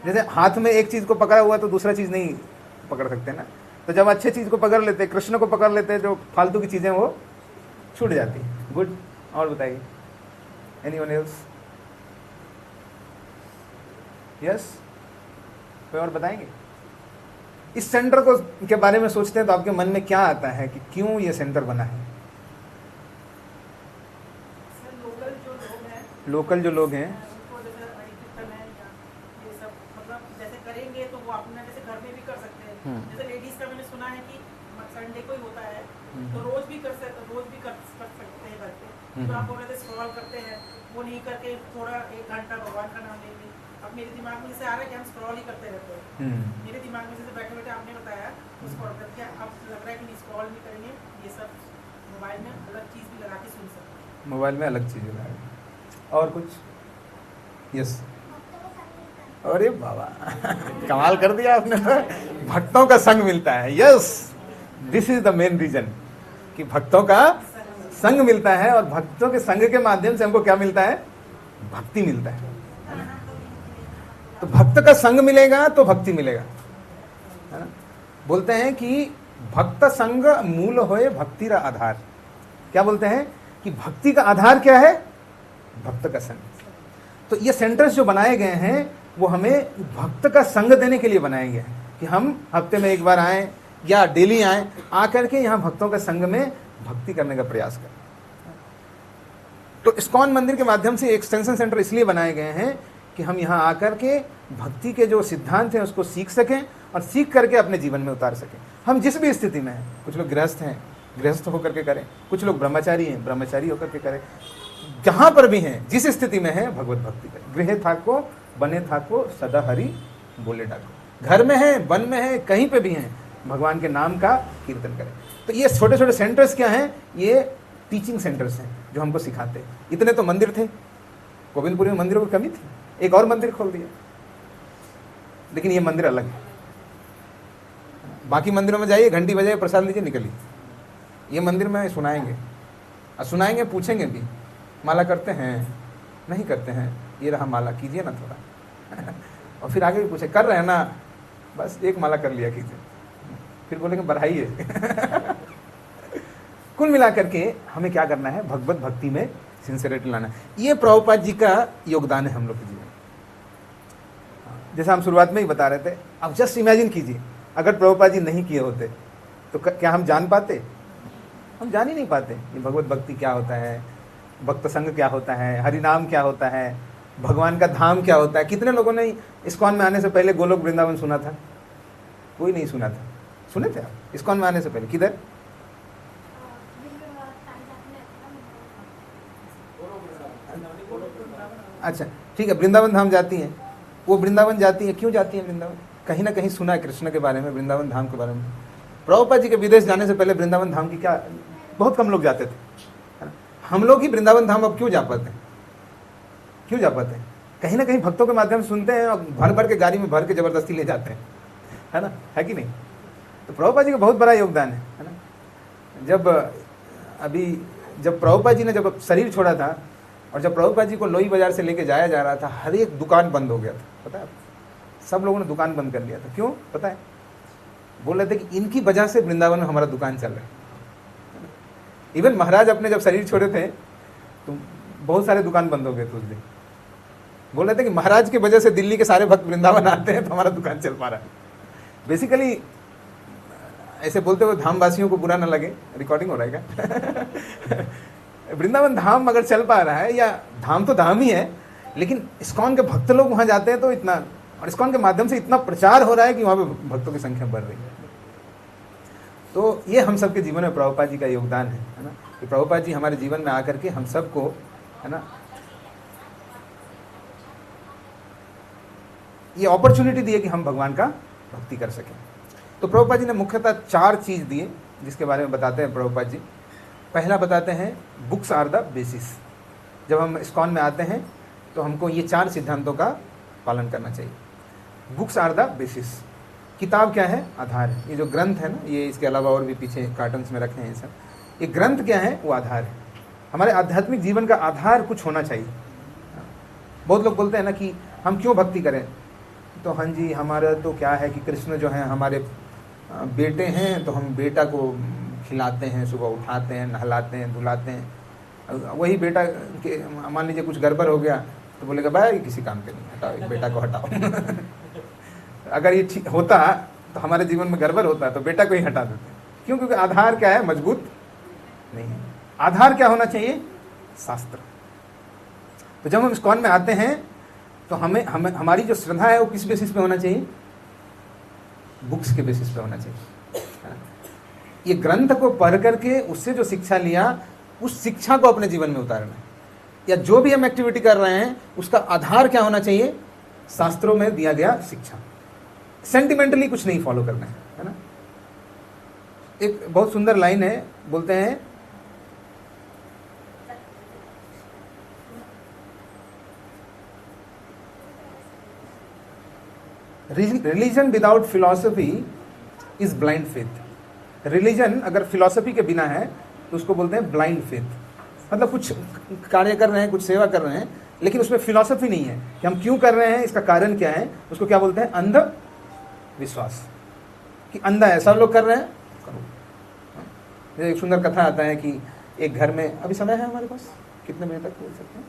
जैसे हाथ में एक चीज़ को पकड़ा हुआ तो दूसरा चीज़ नहीं पकड़ सकते ना। तो जब अच्छे चीज़ को पकड़ लेते हैं, कृष्ण को पकड़ लेते हैं, जो फालतू की चीज़ें वो छूट जाती है। गुड। और बताइए। Anyone else? यस, कोई और बताएंगे? इस सेंटर को के बारे में सोचते हैं तो आपके मन में क्या आता है कि क्यों ये सेंटर बना है? लोकल जो लोग हैं जैसे लेडीज का मैंने सुना है कि संडे को ही होता है तो रोज भी कर सकते हैं घर पे। तो आप बोल रहे थे सवाल करते हैं, वो नहीं करके थोड़ा 1 घंटा भगवान का नाम लेंगे अब मेरे दिमाग में जैसे आ रहा है कि हम स्क्रॉल ही करते रहते हैं, मेरे दिमाग में जैसे बैठे बैठे आपने बताया स्क्रॉल करके अब लग रहा है कि स्क्रॉल नहीं करेंगे, ये सब मोबाइल में अलग चीज़ भी लगा के सुन सकते हैं। मोबाइल में अलग चीज़ लगाए। और कुछ? यस। अरे बाबा कमाल कर दिया आपने तो। भक्तों का संग मिलता है। Yes, this is the main reason कि भक्तों का संग मिलता है, और भक्तों के संग के माध्यम से हमको क्या मिलता है? भक्ति मिलता है। तो भक्त का संग मिलेगा तो भक्ति मिलेगा, है ना। बोलते हैं कि भक्त संग मूल होए भक्ति रा आधार। क्या बोलते हैं कि भक्ति का आधार क्या है? भक्त का संग। तो ये सेंटर्स जो बनाए गए हैं वो हमें भक्त का संग देने के लिए बनाए गए हैं कि हम हफ्ते में एक बार आएं या डेली आएं, आकर के यहाँ भक्तों के संग में भक्ति करने का प्रयास करें। तो इस्कॉन मंदिर के माध्यम से एक्सटेंशन सेंटर इसलिए बनाए गए हैं कि हम यहाँ आकर के भक्ति के जो सिद्धांत हैं उसको सीख सकें, और सीख करके अपने जीवन में उतार सकें। हम जिस भी स्थिति में हैं, कुछ लोग गृहस्थ हैं, गृहस्थ होकर के करें, कुछ लोग ब्रह्मचारी हैं, ब्रह्मचारी होकर के करें, जहाँ पर भी हैं, जिस स्थिति में है भगवत भक्ति करें। गृह थाको बने थाको सदा हरि बोले डाको। घर में है, वन में है, कहीं पे भी हैं, भगवान के नाम का कीर्तन करें। तो ये छोटे छोटे सेंटर्स क्या हैं? ये टीचिंग सेंटर्स हैं जो हमको सिखाते हैं। इतने तो मंदिर थे, गोविंदपुरी में मंदिरों की कमी थी, एक और मंदिर खोल दिया, लेकिन ये मंदिर अलग है। बाकी मंदिरों में जाइए, घंटी बजाइए, प्रसाद लीजिए, निकलिए। ये मंदिर में सुनाएंगे, और सुनाएंगे, पूछेंगे भी, माला करते हैं? नहीं करते हैं, ये रहा माला, कीजिए ना थोड़ा। और फिर आगे भी पूछे, कर रहे हैं ना? बस एक माला कर लिया कीजिए, फिर बोलेंगे बढ़ाइए। कुल मिलाकर के हमें क्या करना है? भगवत भक्ति में सिंसियरिटी लाना है। ये प्रभुपाद जी का योगदान है हम लोग के जीवन। जैसा हम शुरुआत में ही बता रहे थे, अब जस्ट इमेजिन कीजिए अगर प्रभुपाद जी नहीं किए होते तो क्या हम जान पाते? हम जान ही नहीं पाते कि भगवत भक्ति क्या होता है, भक्त संग क्या होता है, हरिनाम क्या होता है, भगवान का धाम क्या होता है। कितने लोगों ने इस्कॉन में आने से पहले गोलोक वृंदावन सुना था? कोई नहीं सुना था। सुने थे आप इस्कॉन में आने से पहले? किधर? अच्छा ठीक है, वृंदावन धाम जाती हैं। वो वृंदावन जाती हैं, क्यों जाती हैं वृंदावन? कहीं ना कहीं सुना है कृष्ण के बारे में, वृंदावन धाम के बारे में। प्रभुपाद जी के विदेश जाने से पहले वृंदावन धाम की क्या, बहुत कम लोग जाते थे, है ना। हम लोग ही वृंदावन धाम अब क्यों जा पाते हैं? क्यों जा पाते हैं? कहीं ना कहीं भक्तों के माध्यम से सुनते हैं और भर भर के गाड़ी में भर के जबरदस्ती ले जाते हैं, है ना, है कि नहीं? तो प्रभुपाद जी का बहुत बड़ा योगदान है ना। जब प्रभुपाद जी ने जब शरीर छोड़ा था, और जब प्रभुपाद जी को लोई बाजार से लेके जाया जा रहा था, हर एक दुकान बंद हो गया था, पता है? सब लोगों ने दुकान बंद कर लिया था। क्यों पता है? बोल रहे थे कि इनकी वजह से वृंदावन में हमारा दुकान चल रहा है। इवन महाराज अपने जब शरीर छोड़े थे तो बहुत सारे दुकान बंद हो गए थे उस दिन। बोल रहे थे कि महाराज की वजह से दिल्ली के सारे भक्त वृंदावन आते हैं तो हमारा दुकान चल पा रहा है। बेसिकली ऐसे बोलते हुए धामवासियों को बुरा ना लगे, रिकॉर्डिंग हो रहेगा। वृंदावन धाम अगर चल पा रहा है, या धाम तो धाम ही है, लेकिन इस्कॉन के भक्त लोग वहाँ जाते हैं तो इतना, और इस्कॉन के माध्यम से इतना प्रचार हो रहा है कि वहाँ पे भक्तों की संख्या बढ़ रही है। तो ये हम सबके जीवन में प्रभुपाद जी का योगदान है ना, कि प्रभुपाद जी हमारे जीवन में आकर के हम सबको, है ना, ये अपॉर्चुनिटी दी है कि हम भगवान का भक्ति कर सकें। तो प्रभुपाद जी ने मुख्यतः 4 चीज़ दिए जिसके बारे में बताते हैं प्रभुपाद जी। पहला बताते हैं बुक्स आर द बेसिस। जब हम इस्कॉन में आते हैं तो हमको ये 4 सिद्धांतों का पालन करना चाहिए। बुक्स आर द बेसिस, किताब क्या है? आधार है। ये जो ग्रंथ है ना, ये इसके अलावा और भी पीछे कार्टन्स में रखे हैं सब, ये ग्रंथ क्या है? वो आधार है। हमारे आध्यात्मिक जीवन का आधार कुछ होना चाहिए। बहुत लोग बोलते हैं ना कि हम क्यों भक्ति करें, तो हाँ जी, हमारा तो क्या है कि कृष्ण जो है हमारे बेटे हैं, तो हम बेटा को खिलाते हैं, सुबह उठाते हैं, नहलाते हैं, धुलाते हैं। वही बेटा के मान लीजिए कुछ गड़बड़ हो गया तो बोलेगा भाई किसी काम के नहीं, हटाओ, एक बेटा को हटाओ। अगर ये ठीक होता तो हमारे जीवन में गड़बड़ होता तो बेटा को ही हटा देते। क्यों? क्योंकि आधार क्या है? मजबूत नहीं है। आधार क्या होना चाहिए? शास्त्र। तो जब हम इस्कॉन में आते हैं तो हमें हमारी जो श्रद्धा है वो किस बेसिस पे होना चाहिए? बुक्स के बेसिस पे होना चाहिए। ये ग्रंथ को पढ़ करके उससे जो शिक्षा लिया, उस शिक्षा को अपने जीवन में उतारना है। या जो भी हम एक्टिविटी कर रहे हैं उसका आधार क्या होना चाहिए? शास्त्रों में दिया गया शिक्षा। सेंटिमेंटली कुछ नहीं फॉलो करना है ना। एक बहुत सुंदर लाइन है, बोलते हैं religion without philosophy is blind faith. Religion अगर फिलॉसफी के बिना है तो उसको बोलते हैं ब्लाइंड फेथ। मतलब कुछ कार्य कर रहे हैं, कुछ सेवा कर रहे हैं, लेकिन उसमें फिलॉसफी नहीं है कि हम क्यों कर रहे हैं, इसका कारण क्या है। उसको क्या बोलते हैं? अंध विश्वास, कि अंधा है, सब लोग कर रहे हैं करो। एक सुंदर कथा आता है कि एक घर में, अभी समय है हमारे पास, कितने बजे तक बोल सकते हैं?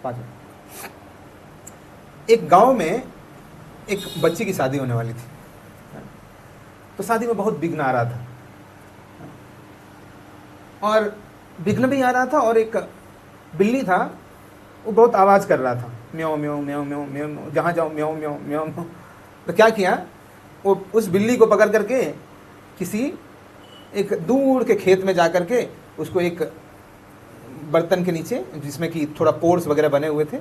5 बजे। एक गांव में एक बच्ची की शादी होने वाली थी, तो शादी में बहुत विघ्न आ रहा था, और विघ्न भी आ रहा था, और एक बिल्ली था, वो बहुत आवाज़ कर रहा था, म्याऊं म्याऊं म्याऊं म्याऊं म्याऊं, जहाँ जाओ म्याऊं म्याऊं म्याऊं म्याऊं। तो क्या किया, वो उस बिल्ली को पकड़ करके किसी एक दूर के खेत में जा करके उसको एक बर्तन के नीचे, जिसमें कि थोड़ा पोर्स वगैरह बने हुए थे,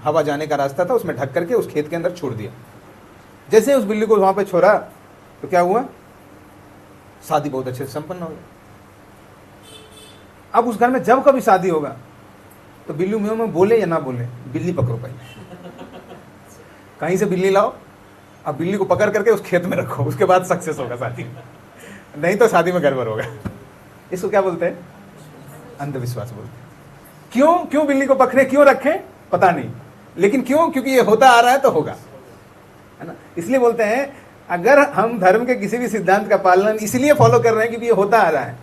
हवा जाने का रास्ता था, उसमें ढक करके उस खेत के अंदर छोड़ दिया। जैसे उस बिल्ली को वहाँ पे छोड़ा तो क्या हुआ, शादी बहुत अच्छे से संपन्न हो गई। अब उस घर में जब कभी शादी होगा तो बिल्ली म्याऊं में बोले या ना बोले, बिल्ली पकड़ो पहले, कहीं से बिल्ली लाओ, अब बिल्ली को पकड़ करके उस खेत में रखो, उसके बाद सक्सेस होगा शादी, नहीं तो शादी में गड़बड़ होगा। इसको क्या बोलते हैं? अंधविश्वास बोलते हैं। क्यों बिल्ली को पकड़े, क्यों रखें, पता नहीं, लेकिन क्यों? क्योंकि ये होता आ रहा है तो होगा, है ना। इसलिए बोलते हैं अगर हम धर्म के किसी भी सिद्धांत का पालन इसलिए फॉलो कर रहे हैं क्योंकि ये होता आ रहा है,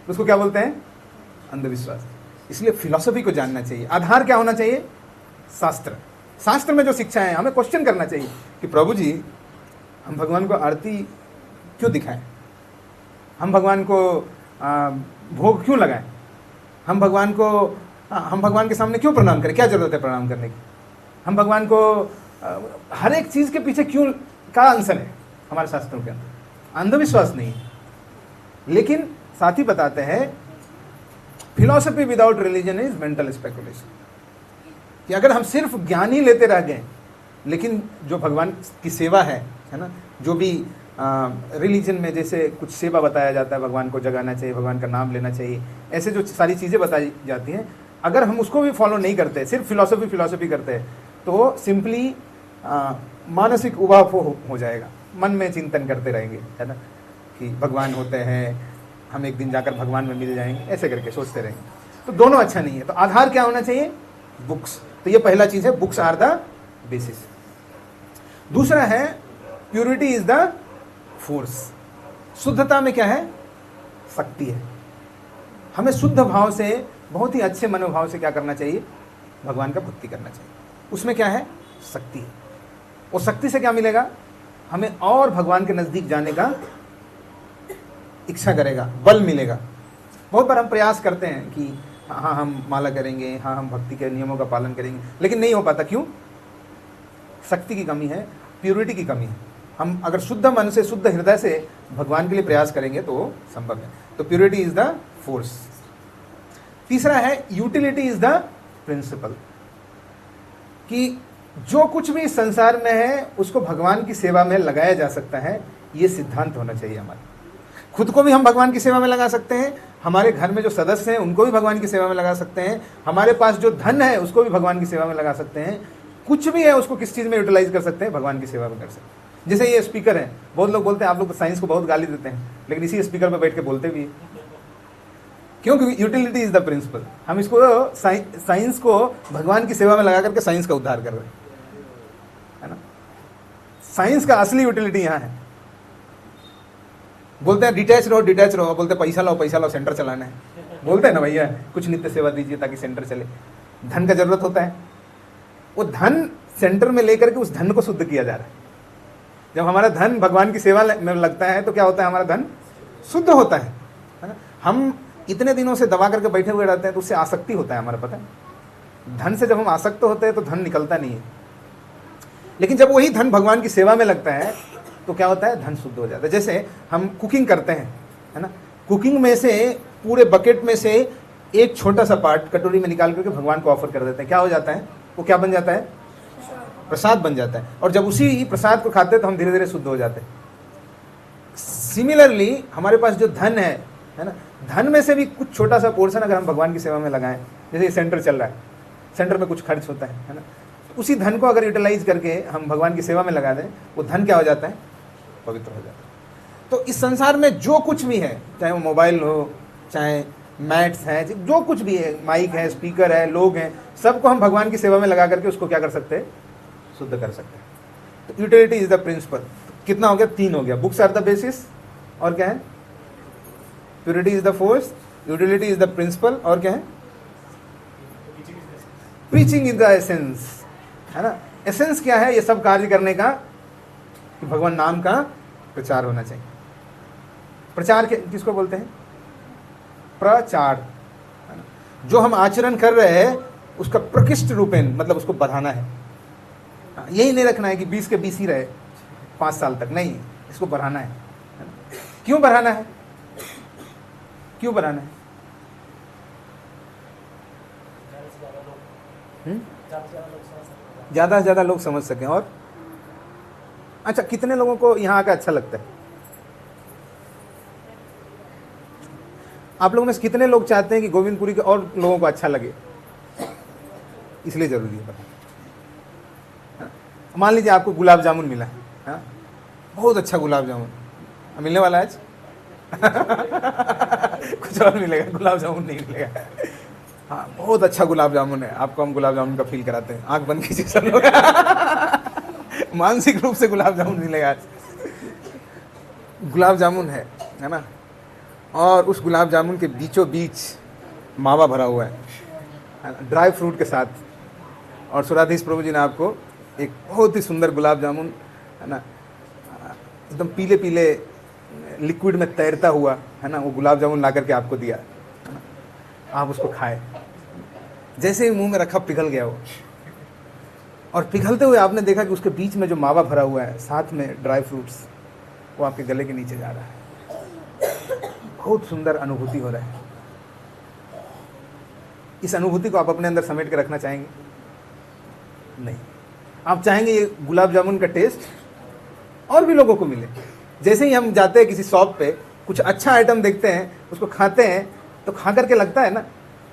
तो उसको क्या बोलते हैं? अंधविश्वास। इसलिए फिलॉसफी को जानना चाहिए। आधार क्या होना चाहिए? शास्त्र। शास्त्र में जो शिक्षा है हमें क्वेश्चन करना चाहिए कि प्रभु जी, हम भगवान को आरती क्यों दिखाएं, हम भगवान को भोग क्यों लगाएं, हम भगवान के सामने क्यों प्रणाम करें, क्या जरूरत है प्रणाम करने की, हम भगवान को हर एक चीज के पीछे क्यों, का आंसर है हमारे शास्त्रों के अंदर। अंधविश्वास नहीं है। लेकिन साथ ही बताते हैं philosophy without religion is mental speculation, कि अगर हम सिर्फ ज्ञान ही लेते रह गए, लेकिन जो भगवान की सेवा है ना, जो भी रिलीजन में जैसे कुछ सेवा बताया जाता है, भगवान को जगाना चाहिए, भगवान का नाम लेना चाहिए, ऐसे जो सारी चीज़ें बताई जाती हैं, अगर हम उसको भी फॉलो नहीं करते, सिर्फ फिलॉसफी करते हैं, तो सिंपली मानसिक उबाऊ हो जाएगा, मन में चिंतन करते रहेंगे, है ना, कि भगवान होते हैं, हम एक दिन जाकर भगवान में मिल जाएंगे, ऐसे करके सोचते रहेंगे। तो दोनों अच्छा नहीं है। तो आधार क्या होना चाहिए? बुक्स। तो ये पहला चीज़ है, बुक्स आर द बेसिस। दूसरा है प्योरिटी इज द फोर्स। शुद्धता में क्या है? शक्ति है। हमें शुद्ध भाव से, बहुत ही अच्छे मनोभाव से क्या करना चाहिए? भगवान का भक्ति करना चाहिए। उसमें क्या है? शक्ति है। और शक्ति से क्या मिलेगा? हमें और भगवान के नज़दीक जाने का इच्छा करेगा, बल मिलेगा। बहुत बार हम प्रयास करते हैं कि हाँ हम माला करेंगे, हाँ हम भक्ति के नियमों का पालन करेंगे, लेकिन नहीं हो पाता। क्यों? शक्ति की कमी है, प्योरिटी की कमी है। हम अगर शुद्ध मन से, शुद्ध हृदय से भगवान के लिए प्रयास करेंगे तो संभव है। तो प्योरिटी इज द फोर्स। तीसरा है यूटिलिटी इज द प्रिंसिपल, कि जो कुछ भी संसार में है उसको भगवान की सेवा में लगाया जा सकता है, ये सिद्धांत होना चाहिए हमारा। खुद को भी हम भगवान की सेवा में लगा सकते हैं, हमारे घर में जो सदस्य हैं उनको भी भगवान की सेवा में लगा सकते हैं, हमारे पास जो धन है उसको भी भगवान की सेवा में लगा सकते हैं, कुछ भी है उसको किस चीज़ में यूटिलाइज कर सकते हैं? भगवान की सेवा में कर सकते हैं। जैसे ये स्पीकर है, बहुत लोग बोलते हैं आप लोग साइंस को बहुत गाली देते हैं, लेकिन इसी स्पीकर पर बैठ के बोलते भी हैं। क्यों? क्योंकि यूटिलिटी इज द प्रिंसिपल। हम इसको साइंस को भगवान की सेवा में लगा करके साइंस का उद्धार कर रहे हैं, है ना। साइंस का असली यूटिलिटी यहाँ है। बोलते हैं डिटैच रहो, बोलते हैं पैसा लाओ सेंटर चलाना है, बोलते हैं ना भैया कुछ नित्य सेवा दीजिए ताकि सेंटर चले। धन का जरूरत होता है, वो धन सेंटर में लेकर के उस धन को शुद्ध किया जा रहा है। जब हमारा धन भगवान की सेवा में लगता है तो क्या होता है? हमारा धन शुद्ध होता है ना। हम इतने दिनों से दबा करके बैठे हुए रहते हैं तो उससे आसक्ति होता है हमारा, पता है। धन से जब हम आसक्त होते हैं तो धन निकलता नहीं है, लेकिन जब वही धन भगवान की सेवा में लगता है तो क्या होता है? धन शुद्ध हो जाता है। जैसे हम कुकिंग करते हैं, है ना, कुकिंग में से पूरे बकेट में से एक छोटा सा पार्ट कटोरी में निकाल करके भगवान को ऑफर कर देते हैं, क्या हो जाता है? वो क्या बन जाता है? प्रसाद बन जाता है। और जब उसी प्रसाद को खाते हैं तो हम धीरे धीरे शुद्ध हो जाते हैं। सिमिलरली हमारे पास जो धन है ना, धन में से भी कुछ छोटा सा पोर्शन अगर हम भगवान की सेवा में लगाएं, जैसे ये सेंटर चल रहा है, सेंटर में कुछ खर्च होता है ना, उसी धन को अगर यूटिलाइज करके हम भगवान की सेवा में लगा दें, वो धन क्या हो जाता है? पवित्र हो जाता है। तो इस संसार में जो कुछ भी है, चाहे वो मोबाइल हो, चाहे मैट्स हैं, जो कुछ भी है, माइक है, स्पीकर है, लोग हैं, सबको हम भगवान की सेवा में लगा करके उसको क्या कर सकते हैं? शुद्ध कर सकते हैं। तो यूटिलिटी इज द प्रिंसिपल। कितना हो गया? 3 हो गया। बुक्स आर द बेसिस, और क्या है? Purity is the force, utility is the principle, और क्या है? प्रीचिंग इज द एसेंस, है ना। एसेंस क्या है? ये सब कार्य करने का कि भगवान नाम का प्रचार होना चाहिए। प्रचार किसको बोलते हैं? प्रचार। जो हम आचरण कर रहे हैं उसका प्रकृष्ट रूपेण, मतलब उसको बढ़ाना है। यही नहीं रखना है कि 20 के 20 ही रहे 5 साल तक, नहीं, इसको बढ़ाना है। क्यों बढ़ाना है? क्यों बढ़ाना है? ज़्यादा से ज़्यादा लोग समझ सकें। और अच्छा, कितने लोगों को यहाँ आकर अच्छा लगता है? आप लोगों में से कितने लोग चाहते हैं कि गोविंदपुरी के और लोगों को अच्छा लगे? इसलिए जरूरी है पता। मान लीजिए आपको गुलाब जामुन मिला है, हाँ? बहुत अच्छा गुलाब जामुन मिलने वाला है आज। कुछ और मिलेगा, गुलाब जामुन नहीं मिलेगा। हाँ, बहुत अच्छा गुलाब जामुन है, आपको हम गुलाब जामुन का फील कराते हैं। आंख बंद कीजिए सब लोग। मानसिक रूप से गुलाब जामुन मिलेगा आज। गुलाब जामुन है ना, और उस गुलाब जामुन के बीचों बीच मावा भरा हुआ है, ड्राई फ्रूट के साथ। और सुराधीश प्रभु जी ने आपको एक बहुत ही सुंदर गुलाब जामुन, है ना, एकदम पीले पीले लिक्विड में तैरता हुआ, है ना, वो गुलाब जामुन ला करके आपको दिया, है ना। आप उसको खाए, जैसे ही मुंह में रखा पिघल गया वो। और पिघलते हुए आपने देखा कि उसके बीच में जो मावा भरा हुआ है, साथ में ड्राई फ्रूट्स, वो आपके गले के नीचे जा रहा है। बहुत सुंदर अनुभूति हो रहा है। इस अनुभूति को आप अपने अंदर समेट के रखना चाहेंगे? नहीं, आप चाहेंगे ये गुलाब जामुन का टेस्ट और भी लोगों को मिले। जैसे ही हम जाते हैं किसी शॉप पे, कुछ अच्छा आइटम देखते हैं, उसको खाते हैं, तो खा करके लगता है ना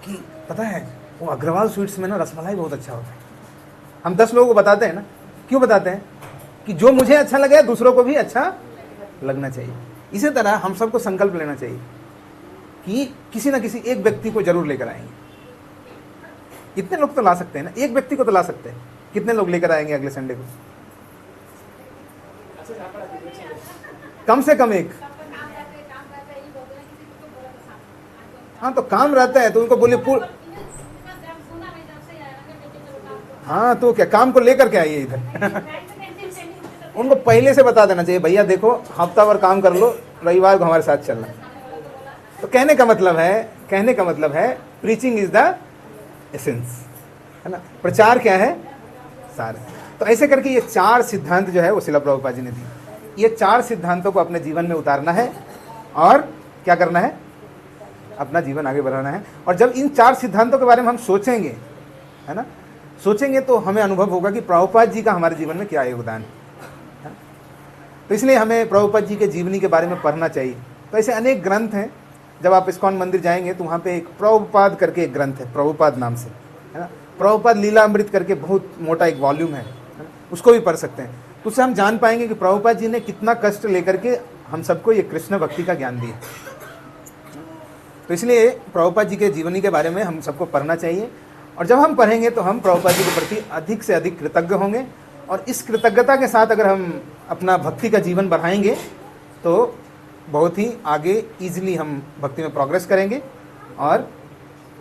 कि पता है वो अग्रवाल स्वीट्स में ना रसमलाई बहुत अच्छा होता है। हम 10 लोगों को बताते हैं ना, क्यों बताते हैं? कि जो मुझे अच्छा लगे दूसरों को भी अच्छा लगना चाहिए। इसी तरह हम सबको संकल्प लेना चाहिए कि किसी ना किसी एक व्यक्ति को जरूर लेकर आएंगे। इतने लोग तो ला सकते हैं ना, एक व्यक्ति को तो ला सकते हैं। कितने लोग लेकर आएंगे अगले संडे को? कम से कम एक। हाँ, तो काम रहता है तो उनको बोलिए हाँ, तो क्या काम को लेकर के आइए इधर। उनको पहले से बता देना चाहिए, भैया देखो हफ्ता भर काम कर लो, रविवार को हमारे साथ चलना। तो कहने का मतलब है प्रीचिंग इज द एसेंस, है ना। प्रचार क्या है? सार। तो ऐसे करके ये 4 सिद्धांत जो है वो शिला प्रभुपाद जी ने दी। ये 4 सिद्धांतों को अपने जीवन में उतारना है और क्या करना है? अपना जीवन आगे बढ़ाना है। और जब इन 4 सिद्धांतों के बारे में हम सोचेंगे, है ना, सोचेंगे तो हमें अनुभव होगा कि प्रभुपाद जी का हमारे जीवन में क्या योगदान है। तो इसलिए हमें प्रभुपाद जी के जीवनी के बारे में पढ़ना चाहिए। तो ऐसे अनेक ग्रंथ हैं। जब आप इस्कॉन मंदिर जाएंगे तो वहाँ पे एक प्रभुपाद करके एक ग्रंथ है, प्रभुपाद नाम से, है ना। प्रभुपाद लीलामृत करके बहुत मोटा एक वॉल्यूम है, उसको भी पढ़ सकते हैं। तो उससे हम जान पाएंगे कि प्रभुपाद जी ने कितना कष्ट लेकर के हम सबको ये कृष्ण भक्ति का ज्ञान दिया। तो इसलिए प्रभुपाद जी के जीवनी के बारे में हम सबको पढ़ना चाहिए। और जब हम पढ़ेंगे तो हम प्रभुपाद जी के प्रति अधिक से अधिक कृतज्ञ होंगे। और इस कृतज्ञता के साथ अगर हम अपना भक्ति का जीवन बढ़ाएंगे तो बहुत ही आगे ईजिली हम भक्ति में प्रोग्रेस करेंगे। और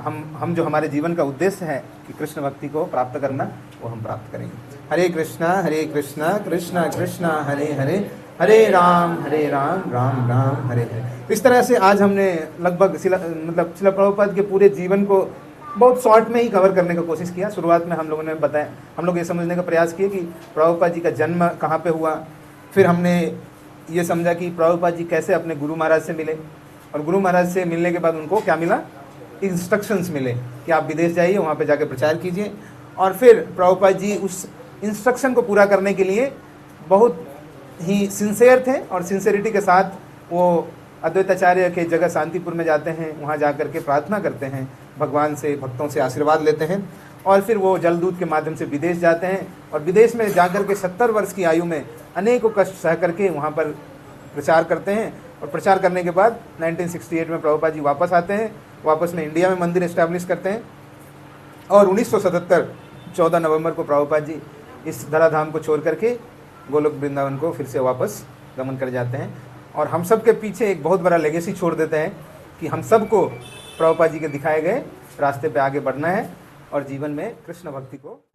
हम जो हमारे जीवन का उद्देश्य है कि कृष्ण भक्ति को प्राप्त करना, वो हम प्राप्त करेंगे। हरे कृष्णा कृष्णा कृष्णा हरे हरे, हरे राम राम राम हरे हरे। इस तरह से आज हमने लगभग शिला प्रभुपाद के पूरे जीवन को बहुत शॉर्ट में ही कवर करने का कोशिश किया। शुरुआत में हम लोगों ने बताया, हम लोग ये समझने का प्रयास किए कि प्रभुपाद जी का जन्म कहाँ पे हुआ। फिर हमने ये समझा कि प्रभुपाद जी कैसे अपने गुरु महाराज से मिले, और गुरु महाराज से मिलने के बाद उनको क्या मिला? इंस्ट्रक्शंस मिले कि आप विदेश जाइए, वहाँ पे जाके प्रचार कीजिए। और फिर प्रभुपाद जी उस इंस्ट्रक्शन को पूरा करने के लिए बहुत ही सिंसेयर थे और सिंसेरिटी के साथ वो अद्वैताचार्य के जगह शांतिपुर में जाते हैं, वहाँ जा कर के प्रार्थना करते हैं, भगवान से, भक्तों से आशीर्वाद लेते हैं और फिर वो जलदूत के माध्यम से विदेश जाते हैं और विदेश में जाकर के 70 वर्ष की आयु में अनेकों कष्ट सह करके वहाँ पर प्रचार करते हैं और प्रचार करने के बाद 1968 में प्रभुपाद जी वापस आते हैं, वापस में इंडिया में मंदिर एस्टैब्लिश करते हैं और 1977 14 नवंबर को प्रभुपाद जी इस धराधाम को छोड़ करके गोलोक वृंदावन को फिर से वापस गमन कर जाते हैं और हम सब के पीछे एक बहुत बड़ा लेगेसी छोड़ देते हैं कि हम सबको प्रभुपाद जी के दिखाए गए रास्ते पे आगे बढ़ना है और जीवन में कृष्ण भक्ति को